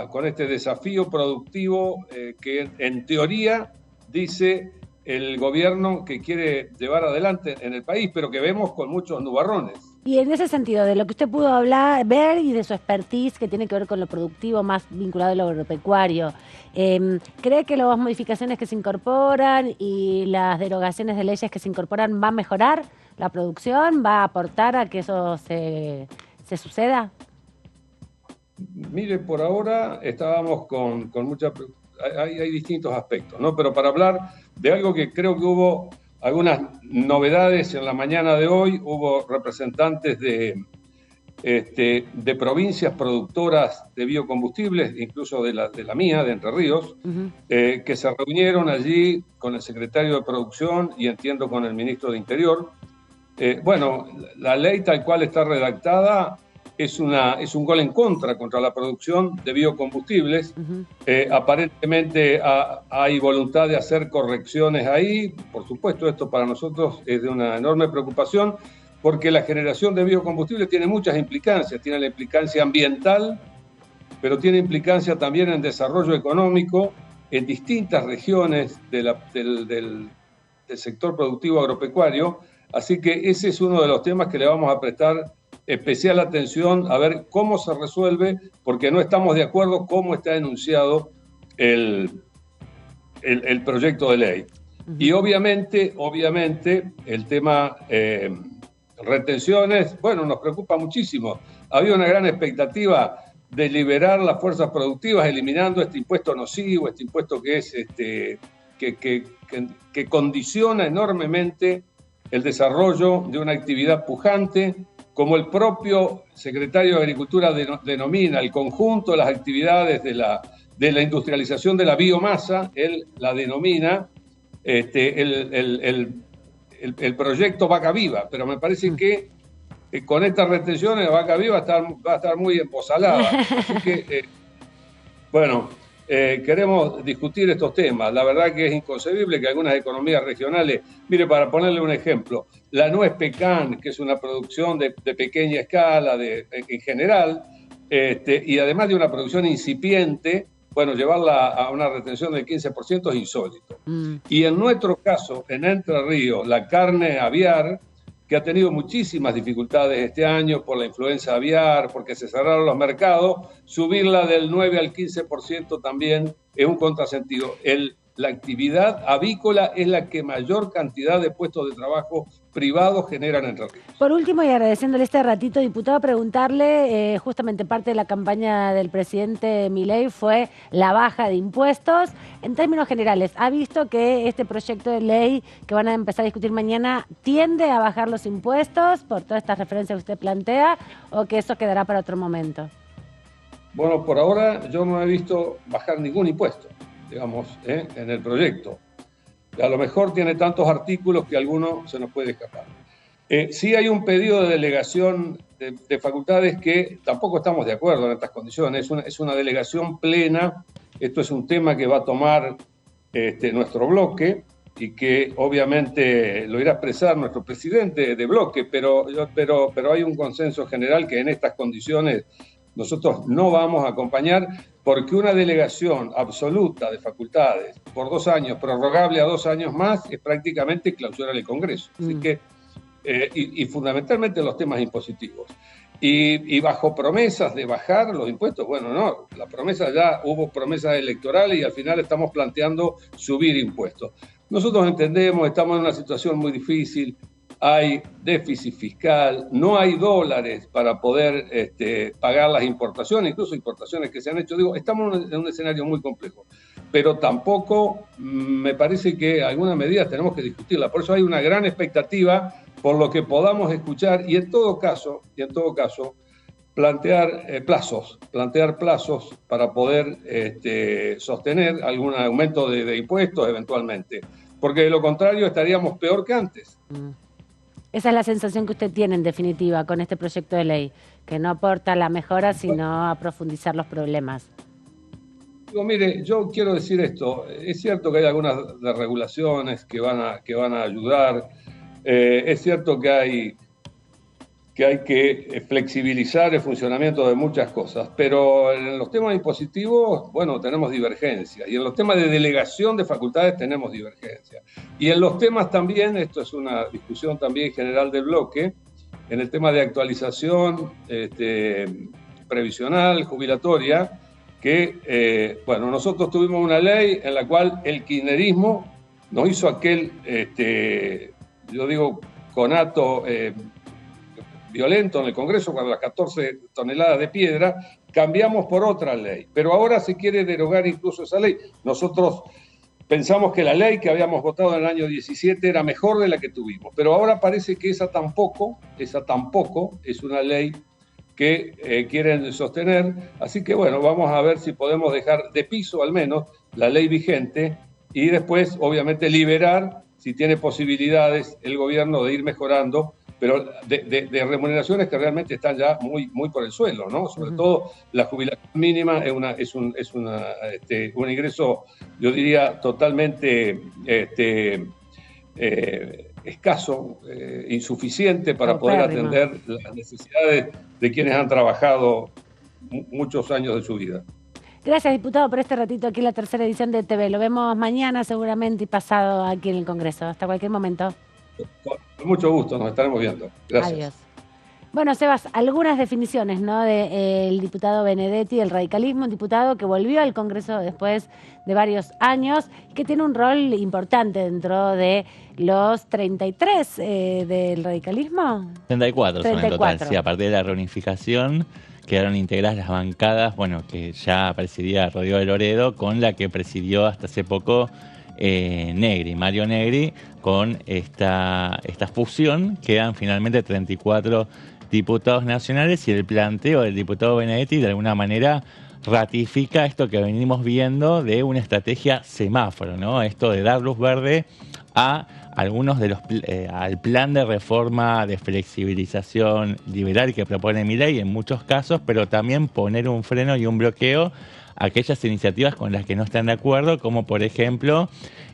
con este desafío productivo que en teoría dice el gobierno que quiere llevar adelante en el país, pero que vemos con muchos nubarrones. Y en ese sentido, de lo que usted pudo ver y de su expertise que tiene que ver con lo productivo más vinculado a lo agropecuario, ¿cree que las modificaciones que se incorporan y las derogaciones de leyes que se incorporan va a mejorar la producción? ¿Va a aportar a que eso se suceda? Mire, por ahora estábamos con mucha... Hay distintos aspectos, ¿no? Pero para hablar de algo que creo que hubo algunas novedades en la mañana de hoy, hubo representantes de provincias productoras de biocombustibles, incluso de la mía, de Entre Ríos, que se reunieron allí con el secretario de Producción y entiendo con el ministro de Interior. Bueno, la ley tal cual está redactada es un gol en contra la producción de biocombustibles. Aparentemente hay voluntad de hacer correcciones ahí. Por supuesto, esto para nosotros es de una enorme preocupación, porque la generación de biocombustibles tiene muchas implicancias. Tiene la implicancia ambiental, pero tiene implicancia también en desarrollo económico en distintas regiones del sector productivo agropecuario. Así que ese es uno de los temas que le vamos a prestar especial atención, a ver cómo se resuelve, porque no estamos de acuerdo cómo está enunciado el proyecto de ley. Y obviamente el tema retenciones, bueno, nos preocupa muchísimo. Había una gran expectativa de liberar las fuerzas productivas eliminando este impuesto nocivo, este impuesto que es que condiciona enormemente el desarrollo de una actividad pujante, como el propio secretario de Agricultura denomina el conjunto de las actividades de la industrialización de la biomasa. Él la denomina el proyecto Vaca Viva, pero me parece que con estas retenciones la Vaca Viva va a estar muy emposalada. Así que, queremos discutir estos temas. La verdad que es inconcebible que algunas economías regionales, mire, para ponerle un ejemplo, la nuez pecan, que es una producción de pequeña escala en general, y además de una producción incipiente, bueno, llevarla a una retención del 15% es insólito. Y en nuestro caso, en Entre Ríos, la carne aviar, que ha tenido muchísimas dificultades este año por la influenza aviar, porque se cerraron los mercados, subirla del 9 al 15% también es un contrasentido. La actividad avícola es la que mayor cantidad de puestos de trabajo privados generan en Entre Ríos. Por último, y agradeciéndole este ratito, diputado, preguntarle, justamente parte de la campaña del presidente Milei fue la baja de impuestos. En términos generales, ¿ha visto que este proyecto de ley que van a empezar a discutir mañana tiende a bajar los impuestos por todas estas referencias que usted plantea, o que eso quedará para otro momento? Bueno, por ahora yo no he visto bajar ningún impuesto, digamos, en el proyecto. A lo mejor tiene tantos artículos que alguno se nos puede escapar. Sí hay un pedido de delegación de facultades que tampoco estamos de acuerdo en estas condiciones. Es una delegación plena. Esto es un tema que va a tomar nuestro bloque y que obviamente lo irá a expresar nuestro presidente de bloque, pero hay un consenso general que en estas condiciones nosotros no vamos a acompañar, porque una delegación absoluta de facultades por 2 años, prorrogable a 2 años más, es prácticamente clausurar el Congreso. Así que, y fundamentalmente los temas impositivos. Y bajo promesas de bajar los impuestos, bueno, no, la promesa ya hubo promesas electorales y al final estamos planteando subir impuestos. Nosotros entendemos, estamos en una situación muy difícil, hay déficit fiscal, no hay dólares para poder pagar las importaciones, incluso importaciones que se han hecho. Digo, estamos en un escenario muy complejo, pero tampoco me parece que algunas medidas tenemos que discutirlas. Por eso hay una gran expectativa por lo que podamos escuchar y en todo caso plantear plazos para poder sostener algún aumento de impuestos eventualmente, porque de lo contrario estaríamos peor que antes. Esa es la sensación que usted tiene, en definitiva, con este proyecto de ley, que no aporta la mejora, sino a profundizar los problemas. Digo, mire, yo quiero decir esto. Es cierto que hay algunas regulaciones que van a ayudar. Es cierto que hay que flexibilizar el funcionamiento de muchas cosas, pero en los temas impositivos, bueno, tenemos divergencia, y en los temas de delegación de facultades tenemos divergencia, y en los temas también, esto es una discusión también general del bloque, en el tema de actualización previsional, jubilatoria, que, bueno, nosotros tuvimos una ley en la cual el kirchnerismo nos hizo aquel, yo digo, conato violento en el Congreso, cuando las 14 toneladas de piedra, cambiamos por otra ley. Pero ahora se quiere derogar incluso esa ley. Nosotros pensamos que la ley que habíamos votado en el año 17 era mejor de la que tuvimos, pero ahora parece que esa tampoco es una ley que quieren sostener. Así que bueno, vamos a ver si podemos dejar de piso al menos la ley vigente y después obviamente liberar, si tiene posibilidades el gobierno de ir mejorando, pero de remuneraciones que realmente están ya muy por el suelo, ¿no? Sobre todo la jubilación mínima es un ingreso, yo diría, totalmente escaso, insuficiente para poder atender las necesidades de quienes han trabajado muchos años de su vida. Gracias, diputado, por este ratito aquí en la tercera edición de TV. Lo vemos mañana seguramente y pasado aquí en el Congreso. Hasta cualquier momento. Con mucho gusto, nos estaremos viendo. Gracias. Adiós. Bueno, Sebas, algunas definiciones, ¿no?, del diputado Benedetti, del radicalismo, un diputado que volvió al Congreso después de varios años, que tiene un rol importante dentro de los 33 del radicalismo. 34 son en total, sí, a partir de la reunificación quedaron integradas las bancadas, bueno, que ya presidía Rodrigo de Loredo, con la que presidió hasta hace poco Mario Negri. Con esta fusión quedan finalmente 34 diputados nacionales y el planteo del diputado Benedetti de alguna manera ratifica esto que venimos viendo de una estrategia semáforo, ¿no? Esto de dar luz verde a algunos de al plan de reforma de flexibilización liberal que propone Milei en muchos casos, pero también poner un freno y un bloqueo a aquellas iniciativas con las que no están de acuerdo, como por ejemplo,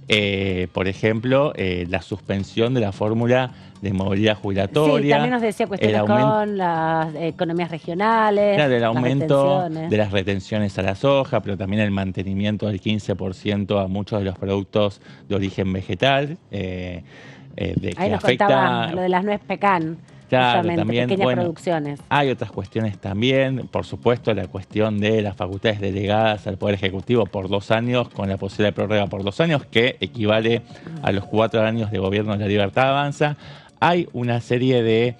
la suspensión de la fórmula de movilidad jubilatoria. Sí, también nos decía cuestiones con las economías regionales. Claro, el aumento de las retenciones a la soja, pero también el mantenimiento del 15% a muchos de los productos de origen vegetal. Ahí nos contaba lo de las nuez pecan. Claro, también, pequeñas producciones. Hay otras cuestiones también, por supuesto, la cuestión de las facultades delegadas al Poder Ejecutivo por 2 años, con la posibilidad de prórroga por 2 años, que equivale a los 4 años de gobierno de La Libertad Avanza. Hay una serie de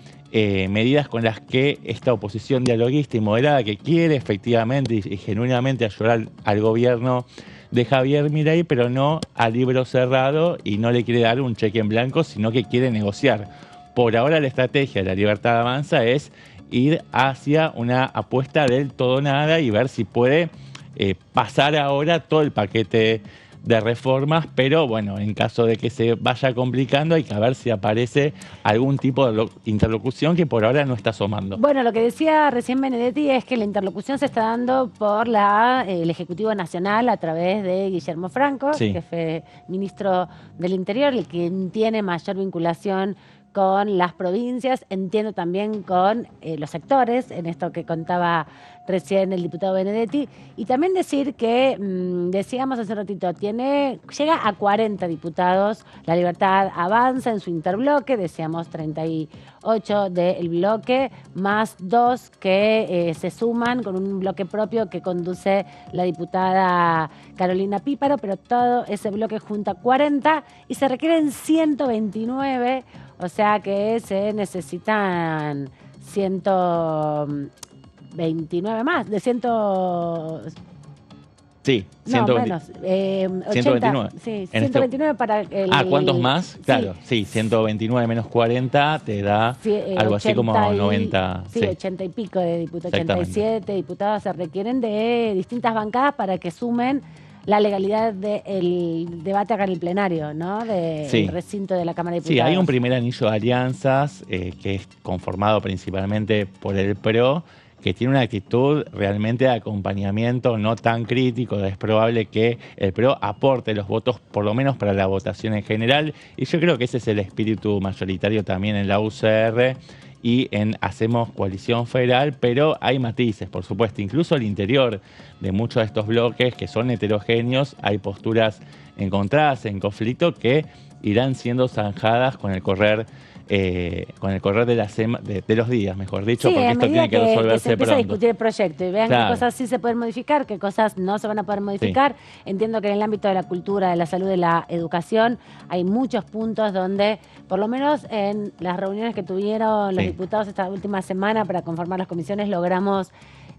medidas con las que esta oposición dialoguista y moderada, que quiere efectivamente y genuinamente ayudar al gobierno de Javier Milei, pero no a libro cerrado, y no le quiere dar un cheque en blanco, sino que quiere negociar. Por ahora la estrategia de La Libertad Avanza es ir hacia una apuesta del todo nada y ver si puede pasar ahora todo el paquete de reformas, pero bueno, en caso de que se vaya complicando hay que ver si aparece algún tipo de interlocución que por ahora no está asomando. Bueno, lo que decía recién Benedetti es que la interlocución se está dando por el Ejecutivo Nacional a través de Guillermo Franco, sí, que fue ministro del Interior, el que tiene mayor vinculación con las provincias, entiendo también con los sectores, en esto que contaba recién el diputado Benedetti, y también decir que, decíamos hace un ratito, llega a 40 diputados, La Libertad Avanza en su interbloque, decíamos 38 del bloque, más 2 que se suman con un bloque propio que conduce la diputada Carolina Píparo, pero todo ese bloque junta 40 y se requieren 129. O sea que se necesitan 129 más, de 100... Sí, no, menos, 80, 129. Sí, 129 para el... ¿cuántos más? Claro, sí, 129 menos 40 te da algo así como 90. Sí, 80 y pico de diputados, 87 diputados se requieren de distintas bancadas para que sumen la legalidad del debate acá en el plenario, ¿no? Del recinto de la Cámara de Diputados. Sí, hay un primer anillo de alianzas que es conformado principalmente por el PRO, que tiene una actitud realmente de acompañamiento no tan crítico. Es probable que el PRO aporte los votos, por lo menos para la votación en general, y yo creo que ese es el espíritu mayoritario también en la UCR y en Hacemos Coalición Federal, pero hay matices, por supuesto, incluso al interior de muchos de estos bloques que son heterogéneos, hay posturas encontradas en conflicto que irán siendo zanjadas con el correr de los días, mejor dicho, sí, porque esto tiene que resolverse se empieza pronto. a discutir el proyecto y vean Claro. qué cosas sí se pueden modificar, qué cosas no se van a poder modificar. Entiendo que en el ámbito de la cultura, de la salud, de la educación, hay muchos puntos donde, por lo menos en las reuniones que tuvieron los diputados esta última semana para conformar las comisiones, logramos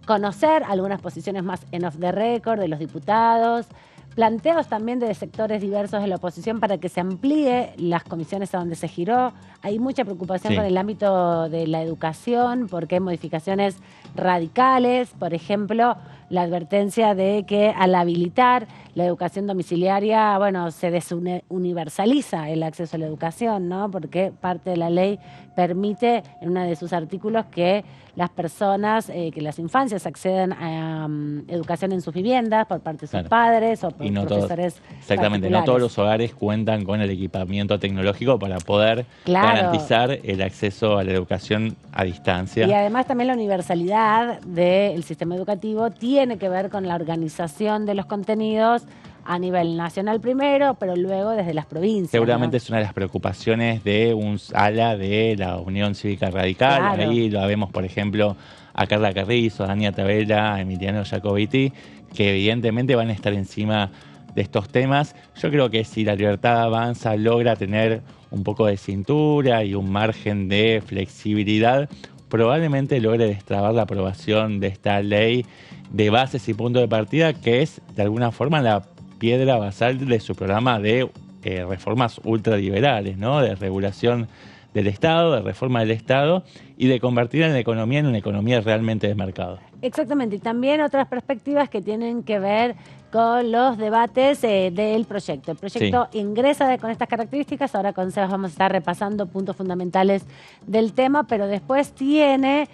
conocer algunas posiciones más en off the record de los diputados, planteos también de sectores diversos de la oposición para que se amplíe las comisiones a donde se giró. Hay mucha preocupación con el ámbito de la educación porque hay modificaciones radicales, por ejemplo, la advertencia de que al habilitar la educación domiciliaria, bueno, se desuniversaliza el acceso a la educación, ¿no? Porque parte de la ley permite en uno de sus artículos que las personas, que las infancias accedan a educación en sus viviendas por parte de sus padres o por profesores exactamente, no todos los hogares cuentan con el equipamiento tecnológico para poder garantizar el acceso a la educación a distancia. Y además también la universalidad del sistema educativo tiene que ver con la organización de los contenidos a nivel nacional primero, pero luego desde las provincias. Seguramente es una de las preocupaciones de un ala de la Unión Cívica Radical. Ahí lo vemos, por ejemplo, a Carla Carrizo, a Dania Tabela, a Emiliano Jacobiti, que evidentemente van a estar encima de estos temas. Yo creo que si La Libertad Avanza logra tener un poco de cintura y un margen de flexibilidad, probablemente logre destrabar la aprobación de esta ley de bases y punto de partida, que es de alguna forma la piedra basal de su programa de reformas ultraliberales, ¿no? De regulación del Estado, de reforma del Estado y de convertir a la economía en una economía realmente de mercado. Exactamente, y también otras perspectivas que tienen que ver con los debates del proyecto. El proyecto ingresa con estas características, ahora con Sebas vamos a estar repasando puntos fundamentales del tema, pero después tiene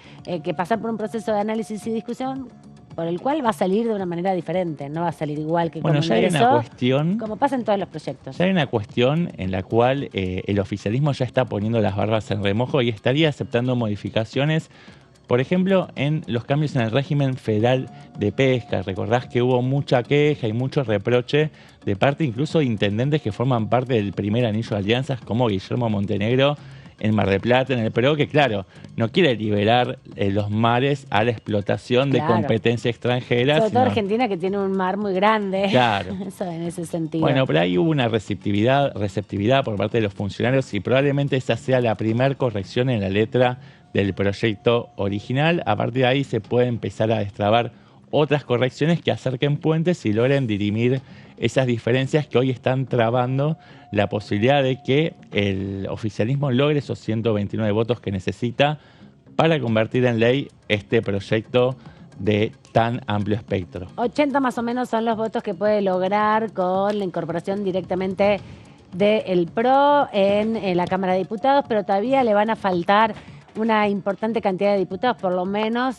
que pasar por un proceso de análisis y discusión por el cual va a salir de una manera diferente, no va a salir igual que como ya hay ingresó, una cuestión, como pasa en todos los proyectos. Ya hay una cuestión en la cual el oficialismo ya está poniendo las barbas en remojo y estaría aceptando modificaciones, por ejemplo, en los cambios en el régimen federal de pesca. Recordás que hubo mucha queja y mucho reproche de parte incluso de intendentes que forman parte del primer anillo de alianzas, como Guillermo Montenegro en Mar del Plata, en el PRO, que claro, no quiere liberar los mares a la explotación de competencia extranjera. Sobre todo Argentina, que tiene un mar muy grande. Claro. Eso en ese sentido. Bueno, pero ahí hubo una receptividad por parte de los funcionarios y probablemente esa sea la primera corrección en la letra del proyecto original. A partir de ahí se puede empezar a destrabar otras correcciones que acerquen puentes y logren dirimir esas diferencias que hoy están trabando la posibilidad de que el oficialismo logre esos 129 votos que necesita para convertir en ley este proyecto de tan amplio espectro. 80 más o menos son los votos que puede lograr con la incorporación directamente del PRO en la Cámara de Diputados, pero todavía le van a faltar una importante cantidad de diputados, por lo menos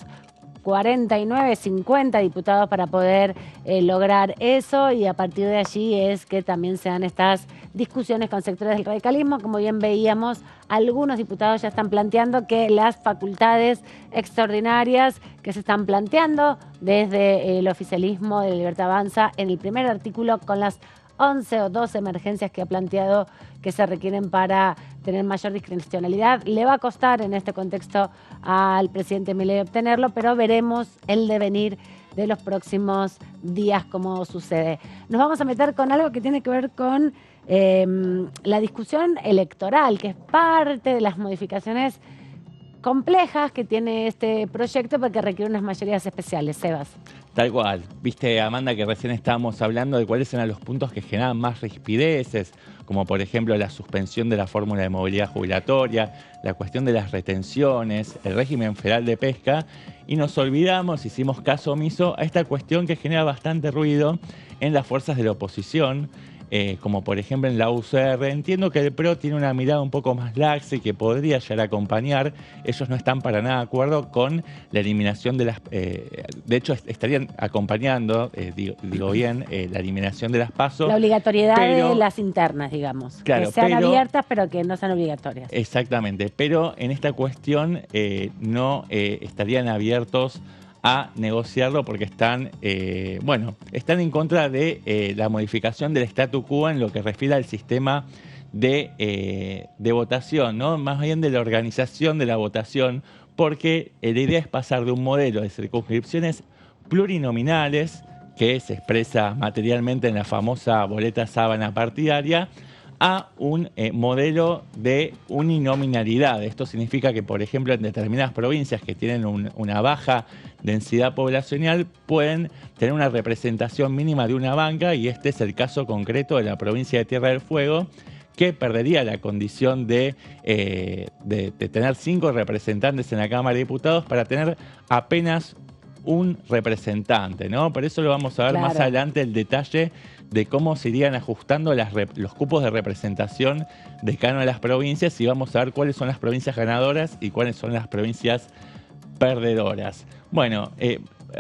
49, 50 diputados para poder lograr eso, y a partir de allí es que también se dan estas discusiones con sectores del radicalismo. Como bien veíamos, algunos diputados ya están planteando que las facultades extraordinarias que se están planteando desde el oficialismo de Libertad Avanza en el primer artículo, con las 11 o 12 emergencias que ha planteado que se requieren para tener mayor discrecionalidad. Le va a costar en este contexto al presidente Milei obtenerlo, pero veremos el devenir de los próximos días cómo sucede. Nos vamos a meter con algo que tiene que ver con la discusión electoral, que es parte de las modificaciones complejas que tiene este proyecto porque requiere unas mayorías especiales. Sebas. Tal cual. Viste, Amanda, que recién estábamos hablando de cuáles eran los puntos que generan más rispideces, como por ejemplo la suspensión de la fórmula de movilidad jubilatoria, la cuestión de las retenciones, el régimen federal de pesca, y nos olvidamos, hicimos caso omiso a esta cuestión que genera bastante ruido en las fuerzas de la oposición, como por ejemplo en la UCR. Entiendo que el PRO tiene una mirada un poco más laxa y que podría llegar a acompañar. Ellos no están para nada de acuerdo con la eliminación de las... de hecho, estarían acompañando, digo bien, la eliminación de las PASO. La obligatoriedad de las internas, digamos. Claro, que sean abiertas, pero que no sean obligatorias. Exactamente, pero en esta cuestión no estarían abiertos a negociarlo porque están en contra de la modificación del statu quo en lo que refiere al sistema de votación, ¿no? Más bien de la organización de la votación, porque la idea es pasar de un modelo de circunscripciones plurinominales, que se expresa materialmente en la famosa boleta sábana partidaria, a un modelo de uninominalidad. Esto significa que, por ejemplo, en determinadas provincias que tienen una baja densidad poblacional pueden tener una representación mínima de una banca, y este es el caso concreto de la provincia de Tierra del Fuego, que perdería la condición de tener 5 representantes en la Cámara de Diputados para tener apenas un representante, ¿no? Por eso lo vamos a ver más adelante, el detalle de cómo se irían ajustando los cupos de representación de cada una de las provincias, y vamos a ver cuáles son las provincias ganadoras y cuáles son las provincias perdedoras. Bueno,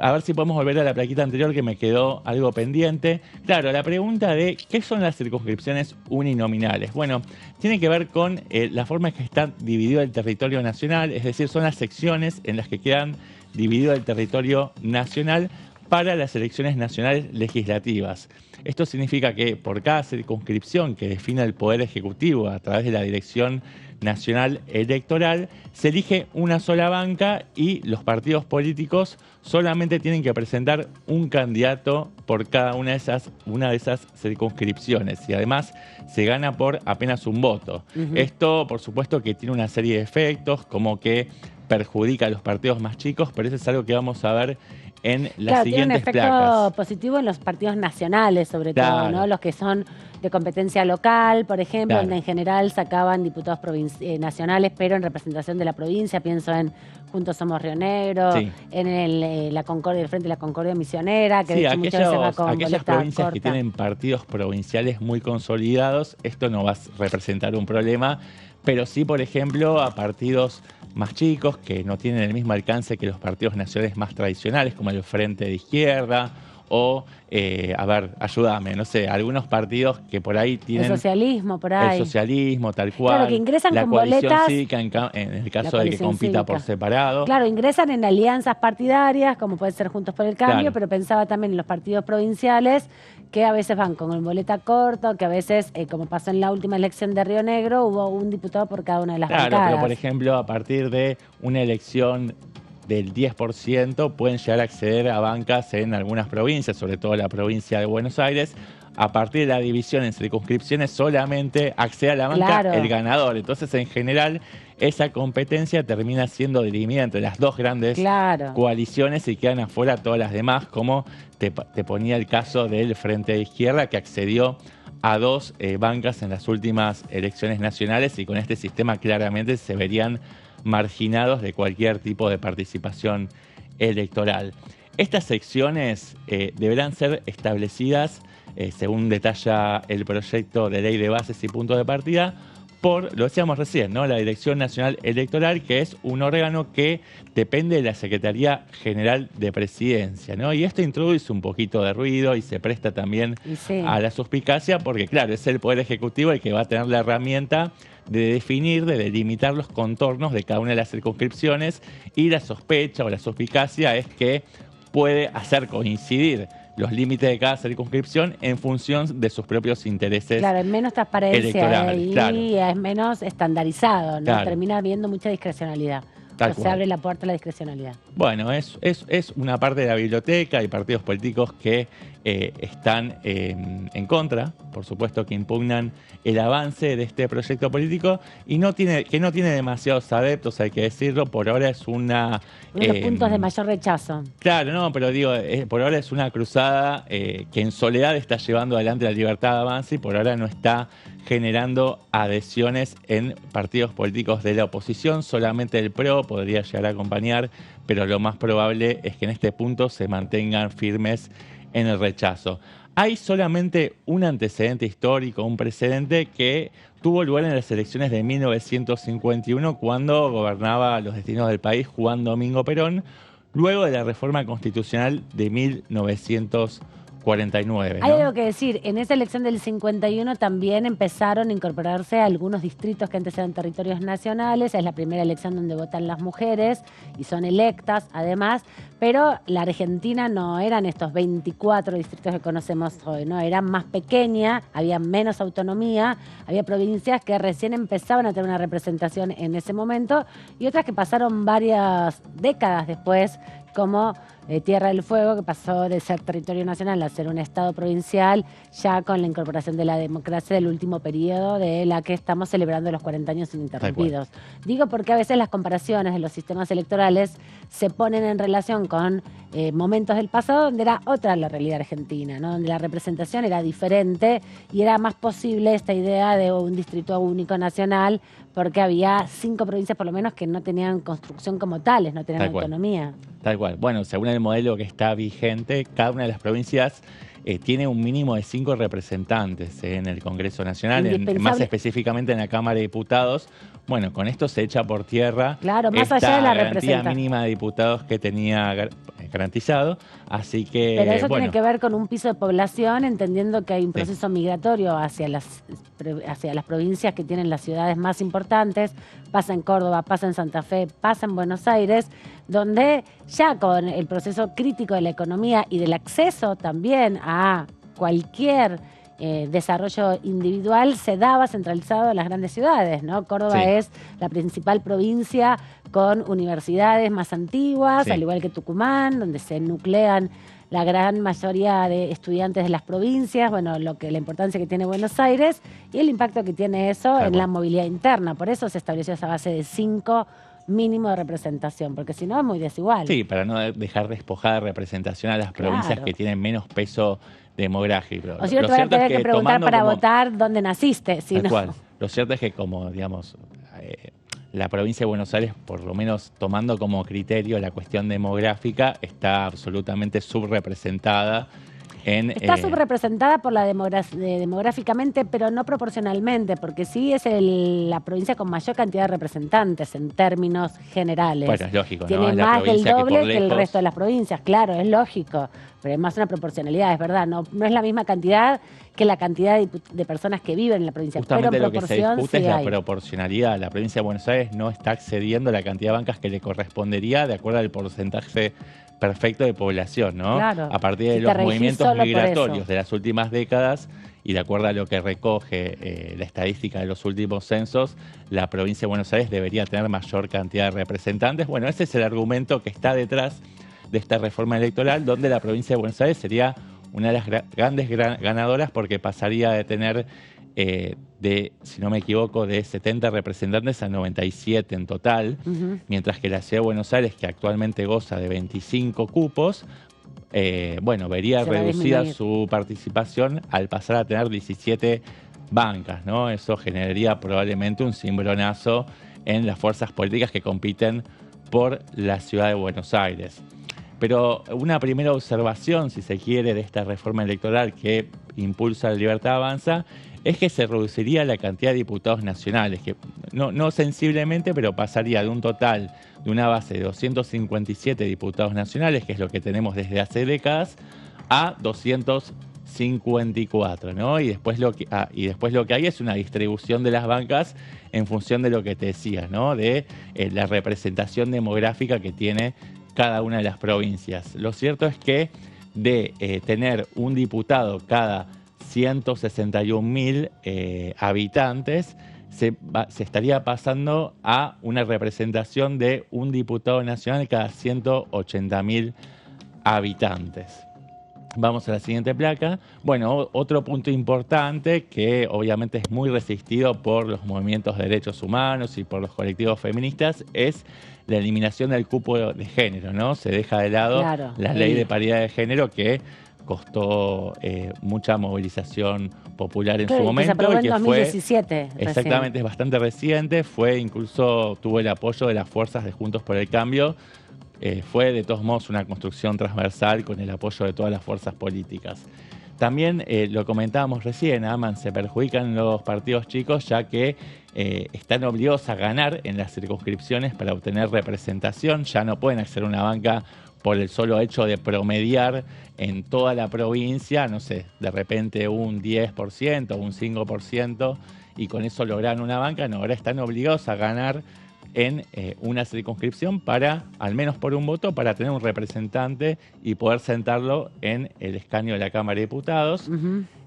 a ver si podemos volver a la plaquita anterior, que me quedó algo pendiente. Claro, la pregunta de ¿qué son las circunscripciones uninominales? Bueno, tiene que ver con la forma en que está dividido el territorio nacional, es decir, son las secciones en las que quedan dividido el territorio nacional para las elecciones nacionales legislativas. Esto significa que por cada circunscripción que define el Poder Ejecutivo a través de la Dirección Nacional Electoral, se elige una sola banca, y los partidos políticos solamente tienen que presentar un candidato por cada una de esas circunscripciones, y además se gana por apenas un voto. Esto, por supuesto, que tiene una serie de efectos, como que perjudica a los partidos más chicos, pero eso es algo que vamos a ver en las siguientes placas. Tiene un efecto positivo en los partidos nacionales, sobre todo, ¿no? Los que son de competencia local, por ejemplo, donde en general sacaban diputados nacionales, pero en representación de la provincia. Pienso en Juntos Somos Río Negro, en la Concordia, el Frente de la Concordia Misionera, que de hecho muchas veces va con aquellas provincias corta, que tienen partidos provinciales muy consolidados, esto no va a representar un problema, pero sí, por ejemplo, a partidos más chicos que no tienen el mismo alcance que los partidos nacionales más tradicionales, como el Frente de Izquierda, o, a ver, ayúdame, no sé, algunos partidos que por ahí tienen... El socialismo, por ahí. El socialismo, tal cual. Claro, que ingresan la con coalición boletas... cívica, en el caso de que compita por separado. Claro, ingresan en alianzas partidarias, como puede ser Juntos por el Cambio, pero pensaba también en los partidos provinciales, que a veces van con el boleta corto, que a veces, como pasó en la última elección de Río Negro, hubo un diputado por cada una de las bancadas. Claro, pero por ejemplo, a partir de una elección del 10% pueden llegar a acceder a bancas en algunas provincias, sobre todo la provincia de Buenos Aires. A partir de la división en circunscripciones solamente accede a la banca el ganador. Entonces, en general, esa competencia termina siendo dirimida entre las dos grandes coaliciones y quedan afuera todas las demás, como te ponía el caso del Frente de Izquierda, que accedió a 2 bancas en las últimas elecciones nacionales, y con este sistema claramente se verían marginados de cualquier tipo de participación electoral. Estas secciones deberán ser establecidas, según detalla el proyecto de ley de bases y puntos de partida, por, lo decíamos recién, ¿no?, la Dirección Nacional Electoral, que es un órgano que depende de la Secretaría General de Presidencia, ¿no? Y esto introduce un poquito de ruido y se presta también a la suspicacia, porque claro, es el Poder Ejecutivo el que va a tener la herramienta de definir, de delimitar los contornos de cada una de las circunscripciones, y la sospecha o la suspicacia es que puede hacer coincidir los límites de cada circunscripción en función de sus propios intereses. Claro, es menos transparencia y es menos estandarizado, ¿no? Termina habiendo mucha discrecionalidad. Se abre la puerta a la discrecionalidad. Bueno, es una parte de la biblioteca. Hay partidos políticos que están en contra, por supuesto, que impugnan el avance de este proyecto político, y que no tiene demasiados adeptos, hay que decirlo. Por ahora es uno de los puntos de mayor rechazo. Claro, no, pero digo, por ahora es una cruzada que en soledad está llevando adelante la libertad de avance, y por ahora no está generando adhesiones en partidos políticos de la oposición. Solamente el PRO podría llegar a acompañar, pero lo más probable es que en este punto se mantengan firmes en el rechazo. Hay solamente un antecedente histórico, un precedente que tuvo lugar en las elecciones de 1951, cuando gobernaba los destinos del país Juan Domingo Perón, luego de la reforma constitucional de 1940. 49. Hay ¿no? algo que decir, en esa elección del 51 también empezaron a incorporarse algunos distritos que antes eran territorios nacionales, es la primera elección donde votan las mujeres y son electas además, pero la Argentina no eran estos 24 distritos que conocemos hoy, ¿no? Era más pequeña, había menos autonomía, había provincias que recién empezaban a tener una representación en ese momento y otras que pasaron varias décadas después, como Tierra del Fuego, que pasó de ser territorio nacional a ser un estado provincial, ya con la incorporación de la democracia del último periodo de la que estamos celebrando los 40 años ininterrumpidos. Digo porque a veces las comparaciones de los sistemas electorales se ponen en relación con momentos del pasado donde era otra la realidad argentina, ¿no? Donde la representación era diferente y era más posible esta idea de un distrito único nacional, porque había 5 provincias por lo menos que no tenían construcción como tales, no tenían autonomía. Tal cual. Bueno, según el modelo que está vigente, cada una de las provincias tiene un mínimo de 5 representantes en el Congreso Nacional, más específicamente en la Cámara de Diputados. Bueno, con esto se echa por tierra más allá de la garantía mínima de diputados que tenía garantizado. Así que, pero eso tiene que ver con un piso de población, entendiendo que hay un proceso migratorio hacia las provincias que tienen las ciudades más importantes. Pasa en Córdoba, pasa en Santa Fe, pasa en Buenos Aires, donde ya con el proceso crítico de la economía y del acceso también a cualquier desarrollo individual se daba centralizado en las grandes ciudades, ¿no? Córdoba es la principal provincia con universidades más antiguas, al igual que Tucumán, donde se nuclean la gran mayoría de estudiantes de las provincias, bueno, la importancia que tiene Buenos Aires y el impacto que tiene eso en la movilidad interna. Por eso se estableció esa base de 5 mínimo de representación, porque si no es muy desigual. Sí, para no dejar despojada de representación a las provincias que tienen menos peso demográfico. O si no te van a tener que preguntar para votar dónde naciste. Si no. Lo cierto es que como, digamos, la provincia de Buenos Aires, por lo menos tomando como criterio la cuestión demográfica, está absolutamente subrepresentada. Está subrepresentada por la demográficamente, pero no proporcionalmente, porque sí es la provincia con mayor cantidad de representantes en términos generales. Bueno, es lógico, ¿no? Tiene más del doble que el resto de las provincias, claro, es lógico, pero es más una proporcionalidad, es verdad, no es la misma cantidad que la cantidad de personas que viven en la provincia. Justamente pero lo que se discute es la proporcionalidad. La provincia de Buenos Aires no está accediendo a la cantidad de bancas que le correspondería de acuerdo al porcentaje perfecto de población, ¿no? Claro. A partir de los movimientos migratorios de las últimas décadas y de acuerdo a lo que recoge la estadística de los últimos censos, la provincia de Buenos Aires debería tener mayor cantidad de representantes. Bueno, ese es el argumento que está detrás de esta reforma electoral, donde la provincia de Buenos Aires sería una de las grandes ganadoras porque pasaría de tener, si no me equivoco, de 70 representantes a 97 en total, mientras que la Ciudad de Buenos Aires, que actualmente goza de 25 cupos, vería reducida su participación al pasar a tener 17 bancas, ¿no? Eso generaría probablemente un cimbronazo en las fuerzas políticas que compiten por la Ciudad de Buenos Aires. Pero una primera observación, si se quiere, de esta reforma electoral que impulsa la Libertad Avanza es que se reduciría la cantidad de diputados nacionales, que no sensiblemente, pero pasaría de un total de una base de 257 diputados nacionales, que es lo que tenemos desde hace décadas, a 254, ¿no? Y después lo que hay es una distribución de las bancas en función de lo que te decía, ¿no? De la representación demográfica que tiene cada una de las provincias. Lo cierto es que de tener un diputado cada 161.000 habitantes, se estaría pasando a una representación de un diputado nacional cada 180.000 habitantes. Vamos a la siguiente placa. Bueno, otro punto importante que obviamente es muy resistido por los movimientos de derechos humanos y por los colectivos feministas es la eliminación del cupo de género, ¿no? Se deja de lado la ley de paridad de género que costó mucha movilización popular en su momento. Que se aprobó en 2017. Exactamente, es bastante reciente. Tuvo el apoyo de las fuerzas de Juntos por el Cambio. Fue de todos modos una construcción transversal con el apoyo de todas las fuerzas políticas. También lo comentábamos recién, Aman, se perjudican los partidos chicos ya que están obligados a ganar en las circunscripciones para obtener representación, ya no pueden acceder a una banca por el solo hecho de promediar en toda la provincia, no sé, de repente un 10%, un 5%, y con eso lograron una banca. No, ahora están obligados a ganar en una circunscripción para, al menos por un voto, para tener un representante y poder sentarlo en el escaño de la Cámara de Diputados.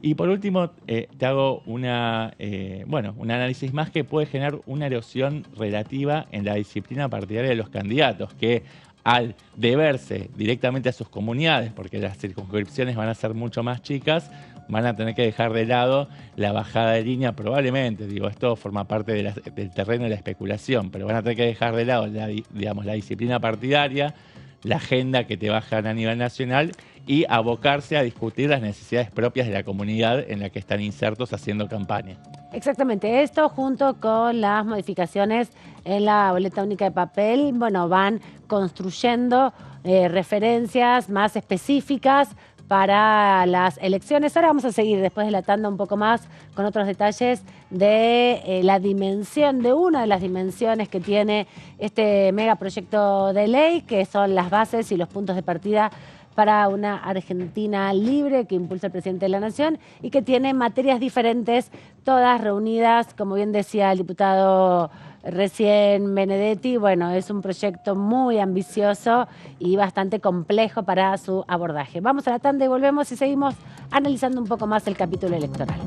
Y por último, te hago un análisis más que puede generar una erosión relativa en la disciplina partidaria de los candidatos, que al deberse directamente a sus comunidades, porque las circunscripciones van a ser mucho más chicas, van a tener que dejar de lado la bajada de línea probablemente. Digo, esto forma parte del terreno de la especulación, pero van a tener que dejar de lado la disciplina partidaria, la agenda que te bajan a nivel nacional y abocarse a discutir las necesidades propias de la comunidad en la que están insertos haciendo campaña. Exactamente, esto junto con las modificaciones en la boleta única de papel, bueno, van construyendo referencias más específicas para las elecciones. Ahora vamos a seguir después delatando un poco más con otros detalles de la dimensión, de una de las dimensiones que tiene este megaproyecto de ley, que son las bases y los puntos de partida para una Argentina libre que impulsa el presidente de la Nación y que tiene materias diferentes, todas reunidas, como bien decía el diputado recién Benedetti. Bueno, es un proyecto muy ambicioso y bastante complejo para su abordaje. Vamos a la tanda y volvemos y seguimos analizando un poco más el capítulo electoral.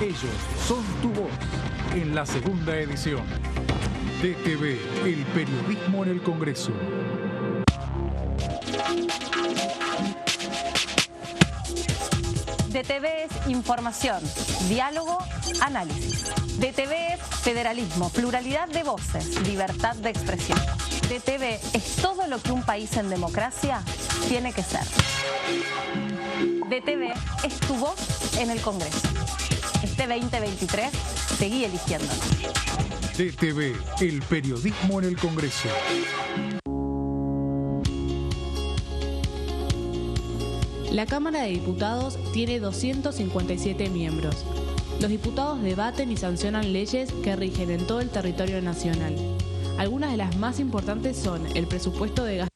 Ellos son tu voz en la segunda edición. DTV, el periodismo en el Congreso. DTV es información, diálogo, análisis. DTV es federalismo, pluralidad de voces, libertad de expresión. DTV es todo lo que un país en democracia tiene que ser. DTV es tu voz en el Congreso. Este 2023, seguí eligiéndonos. DTV, el periodismo en el Congreso. La Cámara de Diputados tiene 257 miembros. Los diputados debaten y sancionan leyes que rigen en todo el territorio nacional. Algunas de las más importantes son el presupuesto de gasto.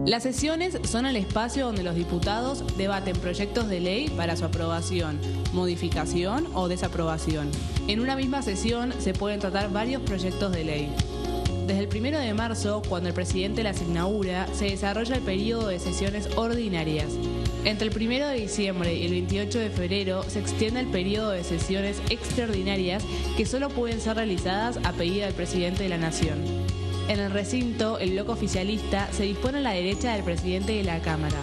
Las sesiones son el espacio donde los diputados debaten proyectos de ley para su aprobación, modificación o desaprobación. En una misma sesión se pueden tratar varios proyectos de ley. Desde el 1 de marzo, cuando el presidente las inaugura, se desarrolla el periodo de sesiones ordinarias. Entre el 1 de diciembre y el 28 de febrero se extiende el periodo de sesiones extraordinarias que solo pueden ser realizadas a pedido del presidente de la Nación. En el recinto, el bloque oficialista se dispone a la derecha del presidente de la Cámara,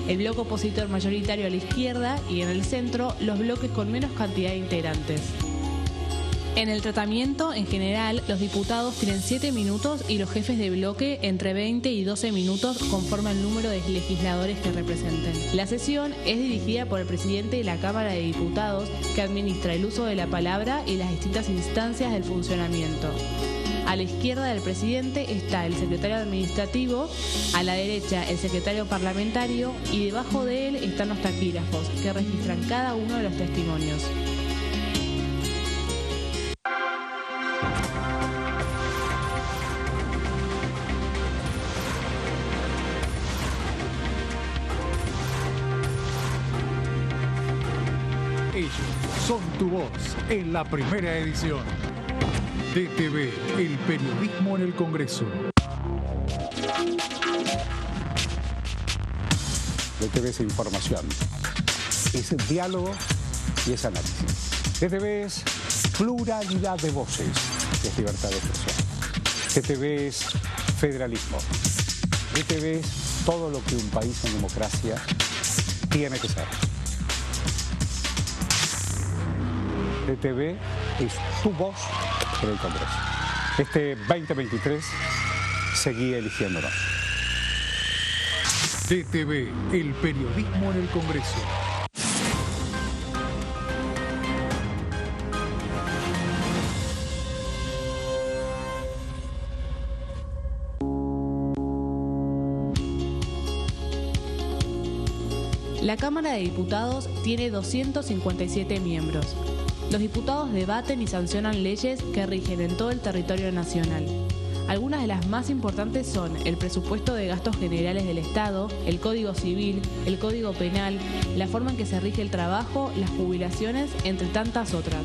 el bloque opositor mayoritario a la izquierda y en el centro los bloques con menos cantidad de integrantes. En el tratamiento, en general, los diputados tienen 7 minutos y los jefes de bloque entre 20 y 12 minutos conforme al número de legisladores que representen. La sesión es dirigida por el presidente de la Cámara de Diputados, que administra el uso de la palabra y las distintas instancias del funcionamiento. A la izquierda del presidente está el secretario administrativo, a la derecha el secretario parlamentario y debajo de él están los taquígrafos, que registran cada uno de los testimonios. Ellos son tu voz en la primera edición. DTV, el periodismo en el Congreso. DTV es información, es diálogo y es análisis. DTV es pluralidad de voces, es libertad de expresión. DTV es federalismo. DTV es todo lo que un país en democracia tiene que ser. DTV es tu voz en el Congreso. Este 2023 seguí eligiéndonos. DTV, el periodismo en el Congreso. La Cámara de Diputados tiene 257 miembros. Los diputados debaten y sancionan leyes que rigen en todo el territorio nacional. Algunas de las más importantes son el presupuesto de gastos generales del Estado, el Código Civil, el Código Penal, la forma en que se rige el trabajo, las jubilaciones, entre tantas otras.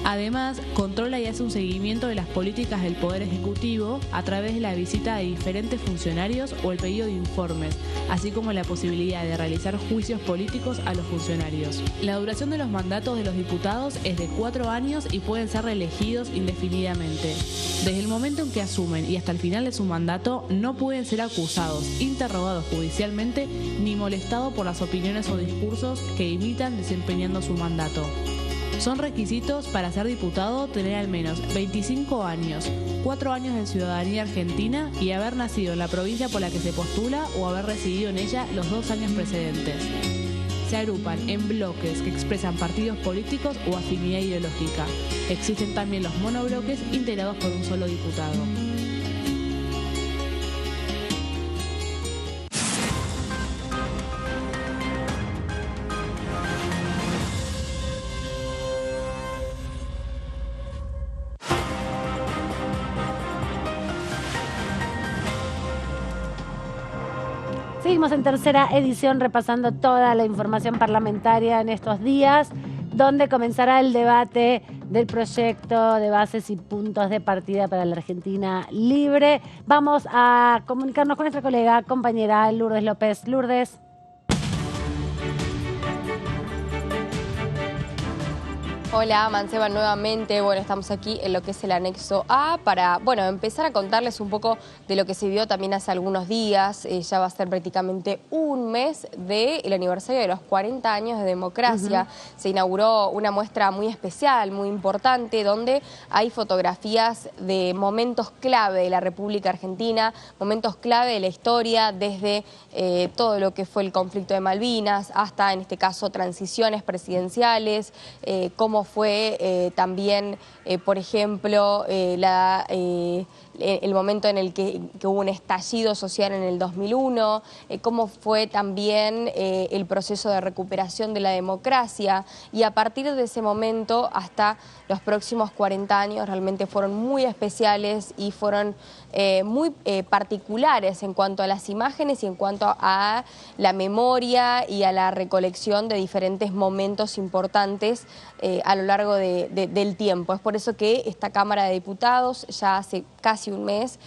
Además, controla y hace un seguimiento de las políticas del Poder Ejecutivo a través de la visita de diferentes funcionarios o el pedido de informes, así como la posibilidad de realizar juicios políticos a los funcionarios. La duración de los mandatos de los diputados es de 4 años y pueden ser reelegidos indefinidamente. Desde el momento en que asumen y hasta el final de su mandato, no pueden ser acusados, interrogados judicialmente, ni molestados por las opiniones o discursos que imitan desempeñando su mandato. Son requisitos para ser diputado tener al menos 25 años, 4 años de ciudadanía argentina y haber nacido en la provincia por la que se postula o haber residido en ella los 2 años precedentes. Se agrupan en bloques que expresan partidos políticos o afinidad ideológica. Existen también los monobloques integrados por un solo diputado. Seguimos en tercera edición repasando toda la información parlamentaria en estos días, donde comenzará el debate del proyecto de bases y puntos de partida para la Argentina libre. Vamos a comunicarnos con nuestra colega, compañera Lourdes López. Lourdes. Hola, Manceba, nuevamente. Bueno, estamos aquí en lo que es el anexo A para, bueno, empezar a contarles un poco de lo que se vio también hace algunos días. Ya va a ser prácticamente un mes del aniversario de los 40 años de democracia. Se inauguró una muestra muy especial, muy importante, donde hay fotografías de momentos clave de la República Argentina, momentos clave de la historia, desde todo lo que fue el conflicto de Malvinas hasta, en este caso, transiciones presidenciales, cómo fue también, por ejemplo, el momento en el que hubo un estallido social en el 2001, cómo fue también el proceso de recuperación de la democracia, y a partir de ese momento hasta los próximos 40 años realmente fueron muy especiales y fueron muy particulares en cuanto a las imágenes y en cuanto a la memoria y a la recolección de diferentes momentos importantes a lo largo del tiempo. Es por eso que esta Cámara de Diputados ya hace casi un mes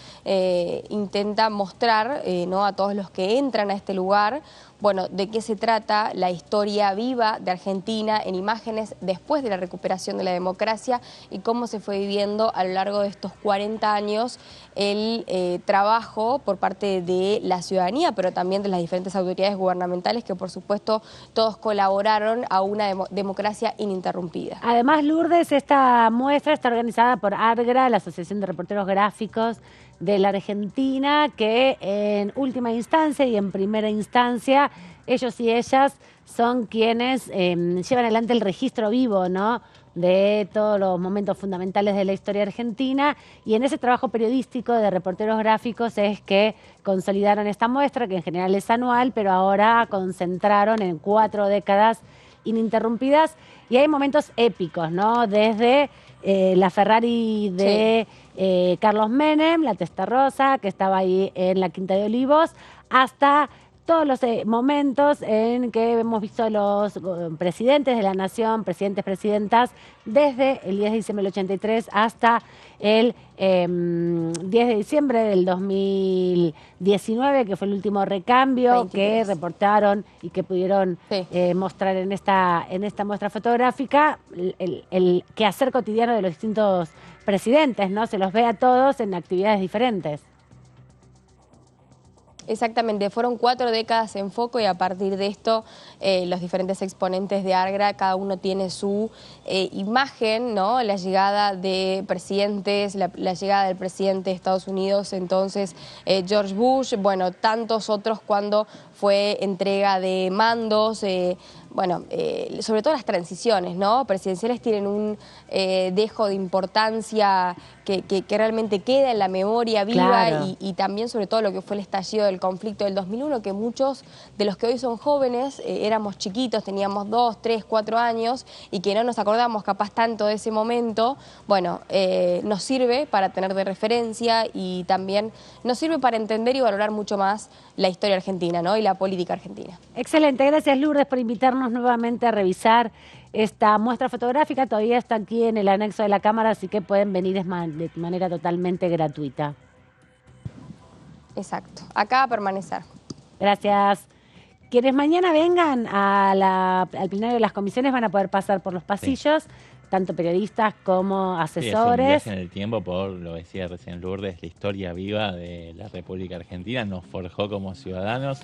intenta mostrar ¿no? a todos los que entran a este lugar, bueno, de qué se trata la historia viva de Argentina en imágenes después de la recuperación de la democracia y cómo se fue viviendo a lo largo de estos 40 años el trabajo por parte de la ciudadanía, pero también de las diferentes autoridades gubernamentales que, por supuesto, todos colaboraron a una democracia ininterrumpida. Además, Lourdes, esta muestra está organizada por ARGRA, la Asociación de Reporteros Gráficos de la Argentina, que en última instancia y en primera instancia, ellos y ellas son quienes llevan adelante el registro vivo, ¿no?, de todos los momentos fundamentales de la historia argentina, y en ese trabajo periodístico de reporteros gráficos es que consolidaron esta muestra, que en general es anual, pero ahora concentraron en 4 décadas ininterrumpidas, y hay momentos épicos, ¿no?, desde la Ferrari de Carlos Menem, la Testarossa, que estaba ahí en la Quinta de Olivos, hasta todos los momentos en que hemos visto los presidentes de la nación, presidentes, presidentas, desde el 10 de diciembre del 83 hasta el 10 de diciembre del 2019, que fue el último recambio 23. Que reportaron y que pudieron mostrar en esta muestra fotográfica, el quehacer cotidiano de los distintos presidentes, ¿no? Se los ve a todos en actividades diferentes. Exactamente, fueron 4 décadas en foco y a partir de esto los diferentes exponentes de ARGRA, cada uno tiene su imagen, ¿no? La llegada de presidentes, la llegada del presidente de Estados Unidos, entonces George Bush, bueno, tantos otros cuando fue entrega de mandos, bueno, sobre todo las transiciones, ¿no? Presidenciales tienen un dejo de importancia que realmente queda en la memoria viva, Claro. y también sobre todo lo que fue el estallido del conflicto del 2001, que muchos de los que hoy son jóvenes éramos chiquitos, teníamos 2, 3, 4 años y que no nos acordamos capaz tanto de ese momento. Bueno, nos sirve para tener de referencia y también nos sirve para entender y valorar mucho más la historia argentina, ¿no? Y la política argentina. Excelente, gracias Lourdes por invitarnos nuevamente a revisar esta muestra fotográfica. Todavía está aquí en el anexo de la Cámara, así que pueden venir de manera totalmente gratuita. Exacto, acá a permanecer. Gracias. Quienes mañana vengan al plenario de las comisiones van a poder pasar por los pasillos, tanto periodistas como Sí, es un asesores. viaje en el tiempo por, lo decía recién Lourdes, la historia viva de la República Argentina, nos forjó como ciudadanos,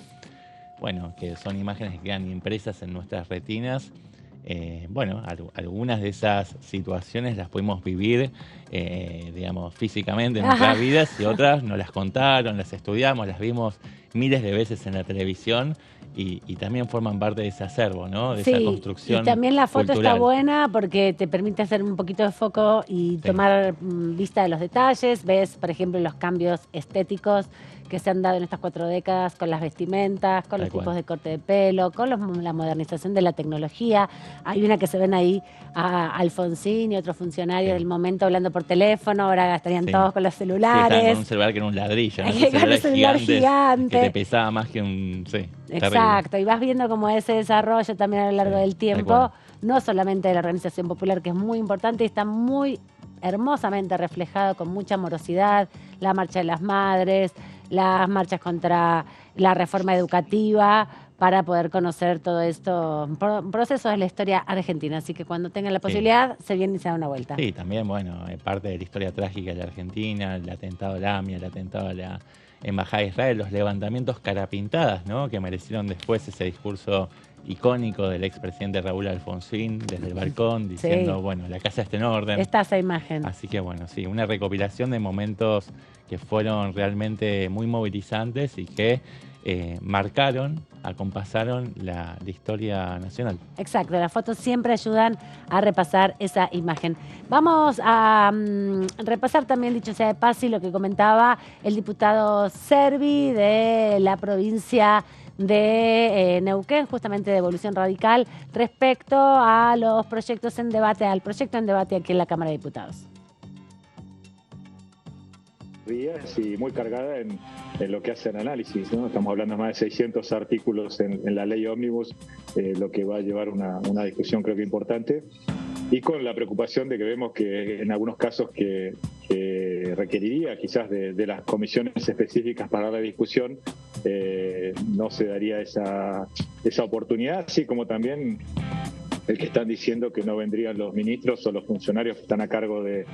bueno, que son imágenes que quedan impresas en nuestras retinas. Bueno, algunas de esas situaciones las pudimos vivir, digamos, físicamente en nuestras vidas, y otras nos las contaron, las estudiamos, las vimos miles de veces en la televisión. Y también forman parte de ese acervo, ¿no? De esa construcción y también la foto cultural. está buena porque te permite hacer un poquito de foco y tomar vista de los detalles. Ves, por ejemplo, los cambios estéticos que se han dado en estas 4 décadas con las vestimentas, con Tal los tipos cual. de corte de pelo, con la modernización de la tecnología. Hay una que se ven ahí a Alfonsín y otros funcionarios del momento hablando por teléfono, ahora estarían todos con los Sí, estaban celulares. con un celular que era un ladrillo, ¿no? Con Esos un celular celulares gigantes gigante. que te pesaba más que un... Sí, Exacto, y vas viendo como ese desarrollo también a lo largo del tiempo, cual. no solamente de la organización popular, que es muy importante y está muy hermosamente reflejado con mucha amorosidad, la marcha de las madres, las marchas contra la reforma educativa, para poder conocer todo esto, procesos de la historia argentina. Así que cuando tengan la posibilidad, se vienen y se dan una vuelta. Sí, también, bueno, parte de la historia trágica de la Argentina, el atentado a la AMIA, el atentado a la Embajada de Israel, los levantamientos carapintadas, ¿no? Que merecieron después ese discurso icónico del expresidente Raúl Alfonsín desde el balcón diciendo, bueno, la casa está en orden. Está esa imagen. Así que bueno, sí, una recopilación de momentos que fueron realmente muy movilizantes y que marcaron, acompasaron la historia nacional. Exacto, las fotos siempre ayudan a repasar esa imagen. Vamos a repasar también, dicho sea de paso, lo que comentaba el diputado Servi de la provincia de Neuquén, justamente de Evolución Radical, respecto a los proyectos en debate, al proyecto en debate aquí en la Cámara de Diputados. Y muy cargada en lo que hace el análisis, ¿no? Estamos hablando de más de 600 artículos en la ley ómnibus, lo que va a llevar una discusión creo que importante, y con la preocupación de que vemos que en algunos casos que requeriría quizás de las comisiones específicas para la discusión, no se daría esa oportunidad, así como también el que están diciendo que no vendrían los ministros o los funcionarios que están a cargo de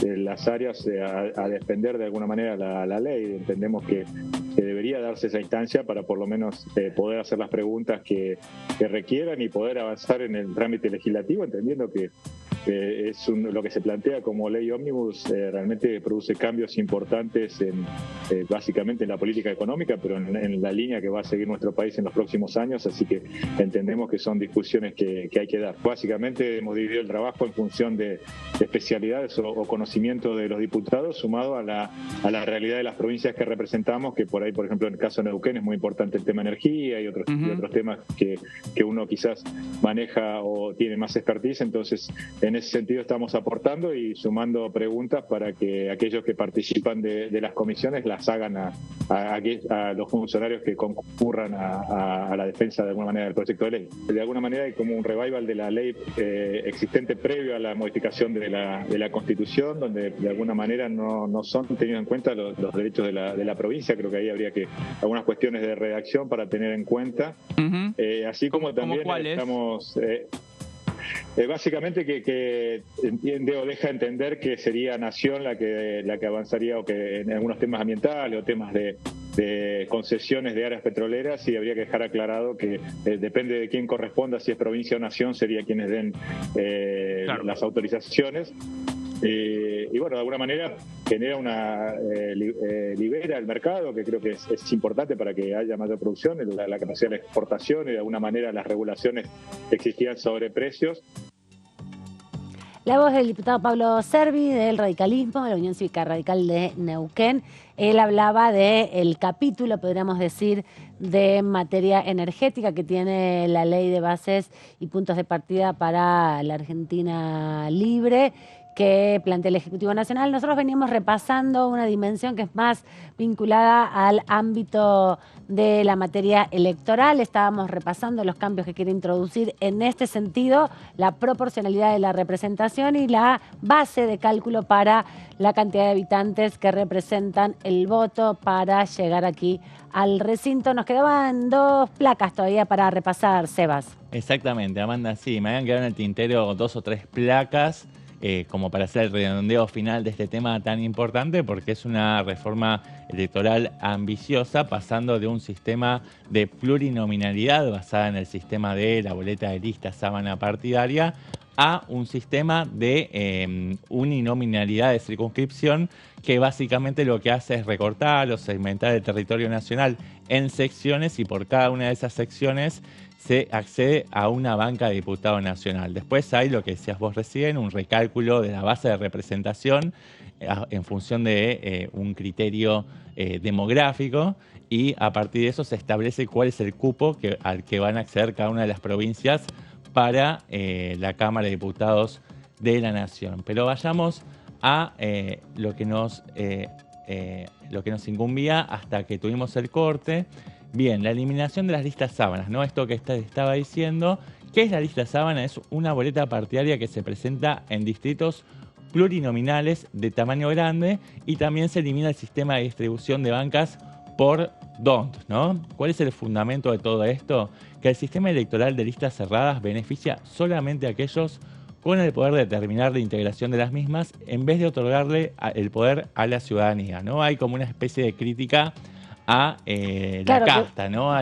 las áreas a defender de alguna manera la ley. Entendemos que debería darse esa instancia para por lo menos poder hacer las preguntas que requieran y poder avanzar en el trámite legislativo, entendiendo que lo que se plantea como ley ómnibus realmente produce cambios importantes básicamente en la política económica, pero en la línea que va a seguir nuestro país en los próximos años, así que entendemos que son discusiones que hay que dar. Básicamente hemos dividido el trabajo en función de especialidades o conocimientos de los diputados, sumado a la realidad de las provincias que representamos, que por ahí, por ejemplo, en el caso de Neuquén es muy importante el tema energía y otros temas que uno quizás maneja o tiene más expertise, entonces en ese sentido estamos aportando y sumando preguntas para que aquellos que participan de las comisiones las hagan a los funcionarios que concurran a la defensa de alguna manera del proyecto de ley. De alguna manera hay como un revival de la ley existente previo a la modificación de la Constitución, donde de alguna manera no son tenidos en cuenta los derechos de la provincia. Creo que ahí habría algunas cuestiones de redacción para tener en cuenta. Así como también estamos... básicamente que entiende o deja entender que sería Nación la que avanzaría, o que en algunos temas ambientales o temas de de concesiones de áreas petroleras, y habría que dejar aclarado que depende de quién corresponda, si es provincia o nación, sería quienes den las autorizaciones. Y bueno, de alguna manera genera libera el mercado, que creo que es importante para que haya mayor producción, la capacidad de exportación, y de alguna manera las regulaciones que existían sobre precios. La voz del diputado Pablo Servi, del radicalismo, de la Unión Cívica Radical de Neuquén. Él hablaba del capítulo, podríamos decir, de materia energética que tiene la Ley de Bases y Puntos de Partida para la Argentina Libre, que plantea el Ejecutivo Nacional. Nosotros venimos repasando una dimensión que es más vinculada al ámbito de la materia electoral. Estábamos repasando los cambios que quiere introducir en este sentido, la proporcionalidad de la representación y la base de cálculo para la cantidad de habitantes que representan el voto para llegar aquí al recinto. Nos quedaban 2 placas todavía para repasar, Sebas. Exactamente, Amanda, sí, me habían quedado en el tintero 2 o 3 placas. Como para hacer el redondeo final de este tema tan importante, porque es una reforma electoral ambiciosa, pasando de un sistema de plurinominalidad basada en el sistema de la boleta de lista sábana partidaria a un sistema de uninominalidad de circunscripción, que básicamente lo que hace es recortar o segmentar el territorio nacional en secciones, y por cada una de esas secciones se accede a una banca de diputado nacional. Después hay lo que decías vos recién, un recálculo de la base de representación en función de un criterio demográfico, y a partir de eso se establece cuál es el cupo al que van a acceder cada una de las provincias para la Cámara de Diputados de la Nación. Pero vayamos a lo que nos incumbía hasta que tuvimos el corte. Bien, la eliminación de las listas sábanas, ¿no? Esto que estaba diciendo. ¿Qué es la lista sábana? Es una boleta partidaria que se presenta en distritos plurinominales de tamaño grande, y también se elimina el sistema de distribución de bancas por DONT, ¿no? ¿Cuál es el fundamento de todo esto? Que el sistema electoral de listas cerradas beneficia solamente a aquellos con el poder de determinar la integración de las mismas, en vez de otorgarle el poder a la ciudadanía, ¿no? Hay como una especie de crítica a la casta, ¿no?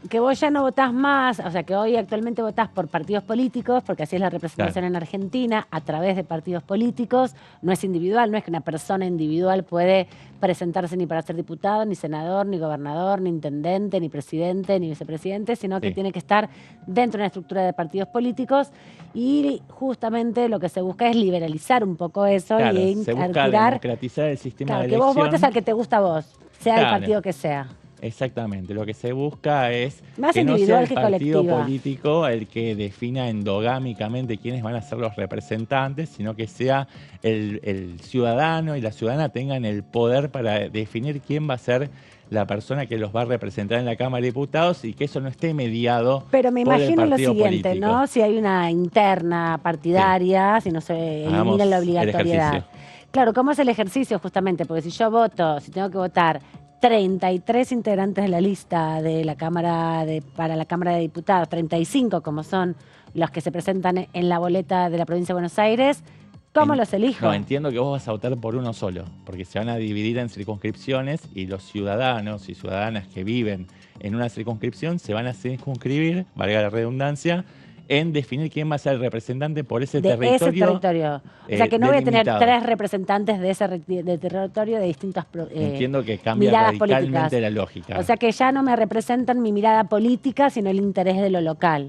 Que vos ya no votás más, o sea, que hoy actualmente votás por partidos políticos, porque así es la representación en Argentina, a través de partidos políticos, no es individual, no es que una persona individual puede presentarse ni para ser diputado, ni senador, ni gobernador, ni intendente, ni presidente, ni vicepresidente, sino que tiene que estar dentro de una estructura de partidos políticos, y justamente lo que se busca es liberalizar un poco eso, y se busca democratizar el sistema de elección. Que vos votes al que te gusta a vos, sea el partido que sea. Exactamente, lo que se busca es más que no sea el que partido colectiva. político el que defina endogámicamente quiénes van a ser los representantes, sino que sea el ciudadano y la ciudadana tengan el poder para definir quién va a ser la persona que los va a representar en la Cámara de Diputados, y que eso no esté mediado por el partido político. Pero me imagino lo siguiente, ¿no? Si hay una interna partidaria, si no se elimina la obligatoriedad. Claro, ¿cómo es el ejercicio justamente? Porque si yo voto, si tengo que votar 33 integrantes de la lista de la para la Cámara de Diputados, 35 como son los que se presentan en la boleta de la provincia de Buenos Aires, ¿cómo los elijo? No, entiendo que vos vas a votar por uno solo, porque se van a dividir en circunscripciones, y los ciudadanos y ciudadanas que viven en una circunscripción se van a circunscribir, valga la redundancia, en definir quién va a ser el representante por ese territorio. O sea, que no voy a tener 3 representantes de ese territorio de distintas entiendo que cambia radicalmente políticas. La lógica. O sea, que ya no me representan mi mirada política, sino el interés de lo local.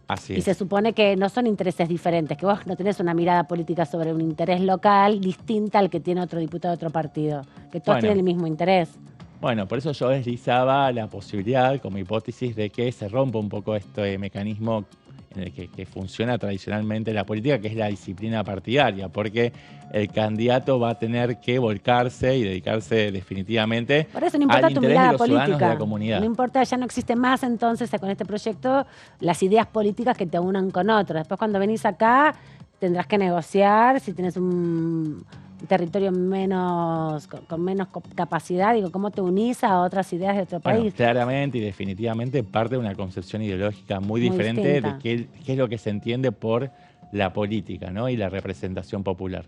Así es. Y se supone que no son intereses diferentes, que vos no tenés una mirada política sobre un interés local distinta al que tiene otro diputado de otro partido, que todos tienen el mismo interés. Bueno, por eso yo deslizaba la posibilidad, como hipótesis, de que se rompa un poco este mecanismo en el que funciona tradicionalmente la política, que es la disciplina partidaria, porque el candidato va a tener que volcarse y dedicarse definitivamente por eso no importa al tu interés mirada de los política, ciudadanos de la comunidad. No importa, ya no existe más entonces con este proyecto las ideas políticas que te unan con otros. Después cuando venís acá tendrás que negociar si tienes un territorio con menos capacidad, digo, ¿cómo te unís a otras ideas de otro país? Claramente y definitivamente parte de una concepción ideológica muy diferente distinta de qué es lo que se entiende por la política, ¿no? Y la representación popular.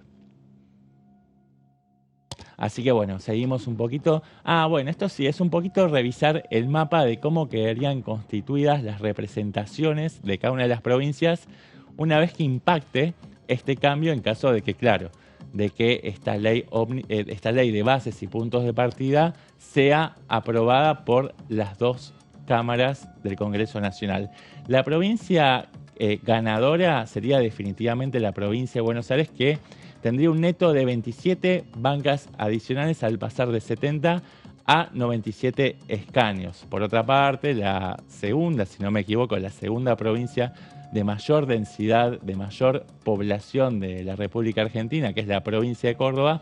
Así que bueno, seguimos un poquito. Bueno, esto sí, es un poquito revisar el mapa de cómo quedarían constituidas las representaciones de cada una de las provincias una vez que impacte este cambio en caso de que, claro, de que esta ley de bases y puntos de partida sea aprobada por las dos cámaras del Congreso Nacional. La provincia ganadora sería definitivamente la provincia de Buenos Aires, que tendría un neto de 27 bancas adicionales al pasar de 70 a 97 escaños. Por otra parte, la segunda, si no me equivoco, la segunda provincia de mayor densidad, de mayor población de la República Argentina, que es la provincia de Córdoba,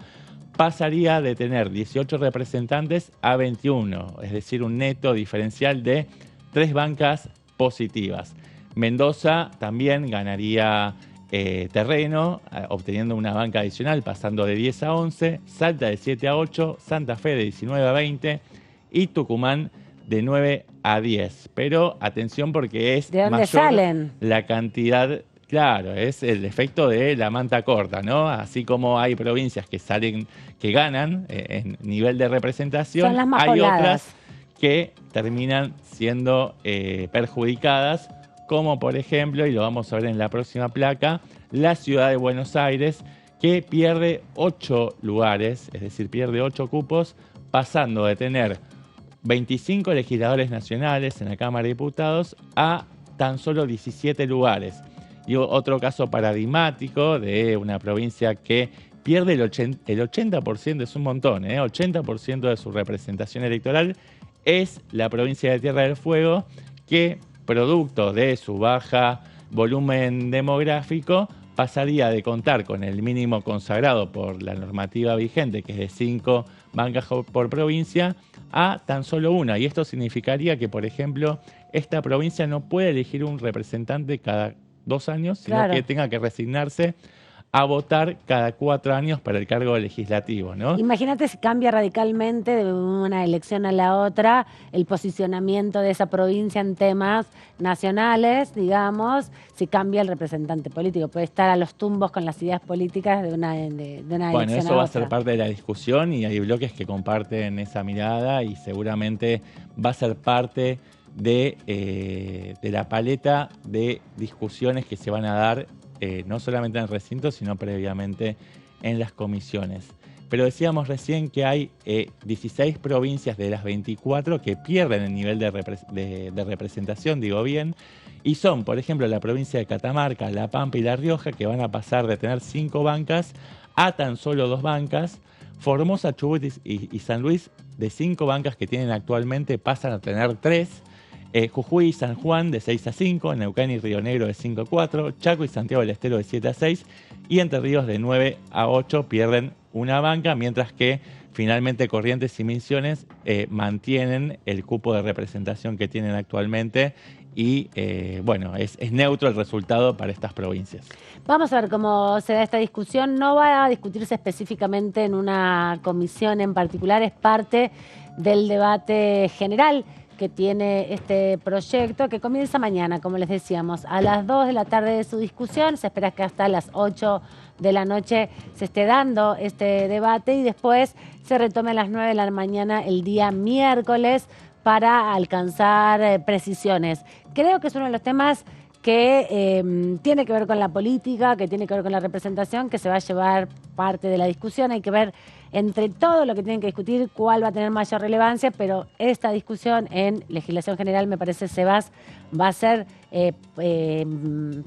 pasaría de tener 18 representantes a 21, es decir, un neto diferencial de 3 bancas positivas. Mendoza también ganaría terreno, obteniendo una banca adicional, pasando de 10 a 11, Salta de 7 a 8, Santa Fe de 19 a 20 y Tucumán de 9 a 10. Pero atención, porque es ¿de dónde mayor salen la cantidad? Claro, es el efecto de la manta corta, ¿no? Así como hay provincias que salen, que ganan en nivel de representación, son las más hay pobladas. otras que terminan siendo perjudicadas, como por ejemplo, y lo vamos a ver en la próxima placa, la ciudad de Buenos Aires, que pierde 8 lugares, es decir, pierde 8 cupos, pasando de tener 25 legisladores nacionales en la Cámara de Diputados a tan solo 17 lugares. Y otro caso paradigmático de una provincia que pierde el 80%, es un montón, 80% de su representación electoral, es la provincia de Tierra del Fuego, que producto de su baja volumen demográfico pasaría de contar con el mínimo consagrado por la normativa vigente, que es de 5 bancas por provincia, a tan solo una. Y esto significaría que, por ejemplo, esta provincia no puede elegir un representante cada 2 años, sino Claro. que tenga que resignarse a votar cada 4 años para el cargo legislativo, ¿no? Imagínate si cambia radicalmente de una elección a la otra el posicionamiento de esa provincia en temas nacionales, digamos, si cambia el representante político. Puede estar a los tumbos con las ideas políticas de una Bueno, elección eso a va a otra. ser parte de la discusión y hay bloques que comparten esa mirada y seguramente va a ser parte de la paleta de discusiones que se van a dar no solamente en el recinto, sino previamente en las comisiones. Pero decíamos recién que hay 16 provincias de las 24 que pierden el nivel de representación, digo bien, y son, por ejemplo, la provincia de Catamarca, La Pampa y La Rioja, que van a pasar de tener 5 bancas a tan solo 2 bancas. Formosa, Chubut y San Luis, de 5 bancas que tienen actualmente, pasan a tener 3. Jujuy y San Juan de 6 a 5, Neuquén y Río Negro de 5 a 4, Chaco y Santiago del Estero de 7 a 6 y Entre Ríos de 9 a 8 pierden una banca, mientras que finalmente Corrientes y Misiones mantienen el cupo de representación que tienen actualmente y bueno, es neutro el resultado para estas provincias. Vamos a ver cómo se da esta discusión. No va a discutirse específicamente en una comisión en particular, es parte del debate general que tiene este proyecto, que comienza mañana, como les decíamos, a las 2 de la tarde de su discusión. Se espera que hasta las 8 de la noche se esté dando este debate y después se retome a las 9 de la mañana el día miércoles para alcanzar precisiones. Creo que es uno de los temas que tiene que ver con la política, que tiene que ver con la representación, que se va a llevar parte de la discusión. Hay que ver entre todo lo que tienen que discutir cuál va a tener mayor relevancia, pero esta discusión en legislación general me parece va a ser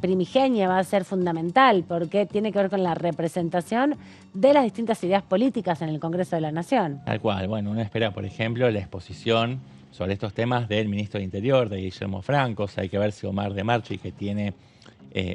primigenia, va a ser fundamental, porque tiene que ver con la representación de las distintas ideas políticas en el Congreso de la Nación. Tal cual. Bueno, uno espera, por ejemplo, la exposición sobre estos temas del ministro de Interior, de Guillermo Francos. Hay que ver si Omar de Marchi, que tiene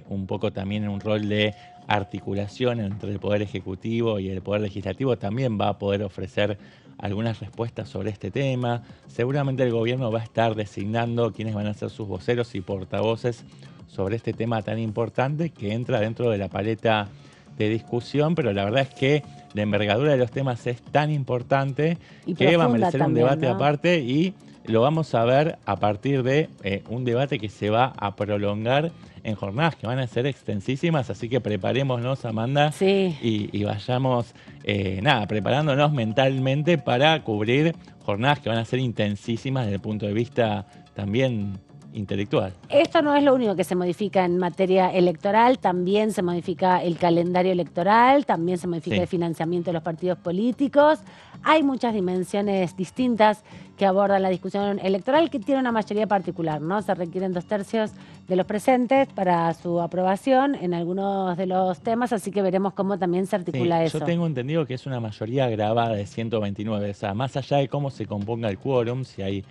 un poco también un rol de articulación entre el Poder Ejecutivo y el Poder Legislativo, también va a poder ofrecer algunas respuestas sobre este tema. Seguramente el gobierno va a estar designando quiénes van a ser sus voceros y portavoces sobre este tema tan importante que entra dentro de la paleta de discusión, pero la verdad es que la envergadura de los temas es tan importante Y que va a profunda merecer un también, debate ¿no? aparte y lo vamos a ver a partir de un debate que se va a prolongar en jornadas que van a ser extensísimas, así que preparémonos, Amanda, y vayamos, preparándonos mentalmente para cubrir jornadas que van a ser intensísimas desde el punto de vista también intelectual. Esto no es lo único que se modifica en materia electoral, también se modifica el calendario electoral, también se modifica el financiamiento de los partidos políticos. Hay muchas dimensiones distintas que abordan la discusión electoral, que tiene una mayoría particular, ¿no? Se requieren 2/3 de los presentes para su aprobación en algunos de los temas, así que veremos cómo también se articula eso. Yo tengo entendido que es una mayoría agravada de 129, o sea, más allá de cómo se componga el quórum, si hay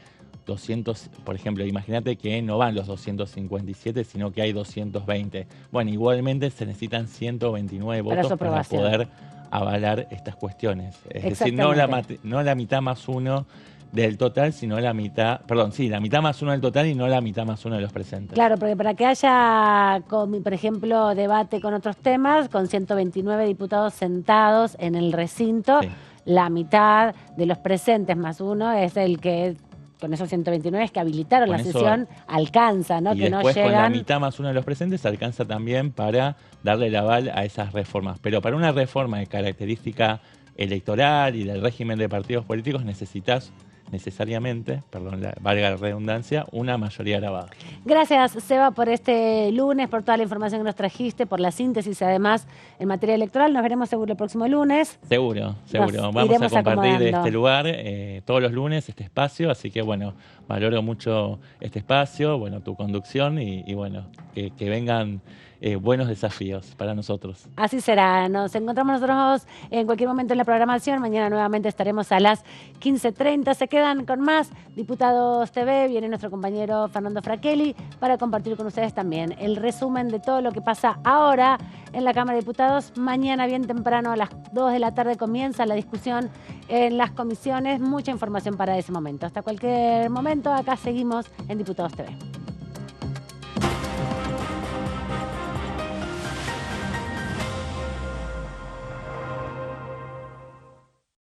200, por ejemplo, imagínate que no van los 257, sino que hay 220. Bueno, igualmente se necesitan 129 votos para poder avalar estas cuestiones. Es decir, no la mitad más uno del total, sino la mitad, la mitad más uno del total y no la mitad más uno de los presentes. Claro, porque para que haya, por ejemplo, debate con otros temas, con 129 diputados sentados en el recinto, la mitad de los presentes más uno es el que, con esos 129 que habilitaron la sesión, alcanza, ¿no? Y que después no llegan... con la mitad más uno de los presentes alcanza también para darle el aval a esas reformas. Pero para una reforma de característica electoral y del régimen de partidos políticos necesitas necesariamente, valga la redundancia, una mayoría agravada. Gracias, Seba, por este lunes, por toda la información que nos trajiste, por la síntesis además en materia electoral. Nos veremos seguro el próximo lunes. Seguro. Vamos a compartir este lugar todos los lunes, este espacio, así que bueno, valoro mucho este espacio, bueno, tu conducción y bueno, que vengan buenos desafíos para nosotros. Así será. Nos encontramos nosotros en cualquier momento en la programación. Mañana nuevamente estaremos a las 15:30. Se quedan con más Diputados TV. Viene nuestro compañero Fernando Fraquelli para compartir con ustedes también el resumen de todo lo que pasa ahora en la Cámara de Diputados. Mañana bien temprano a las 2 de la tarde comienza la discusión en las comisiones. Mucha información para ese momento. Hasta cualquier momento, acá seguimos en Diputados TV.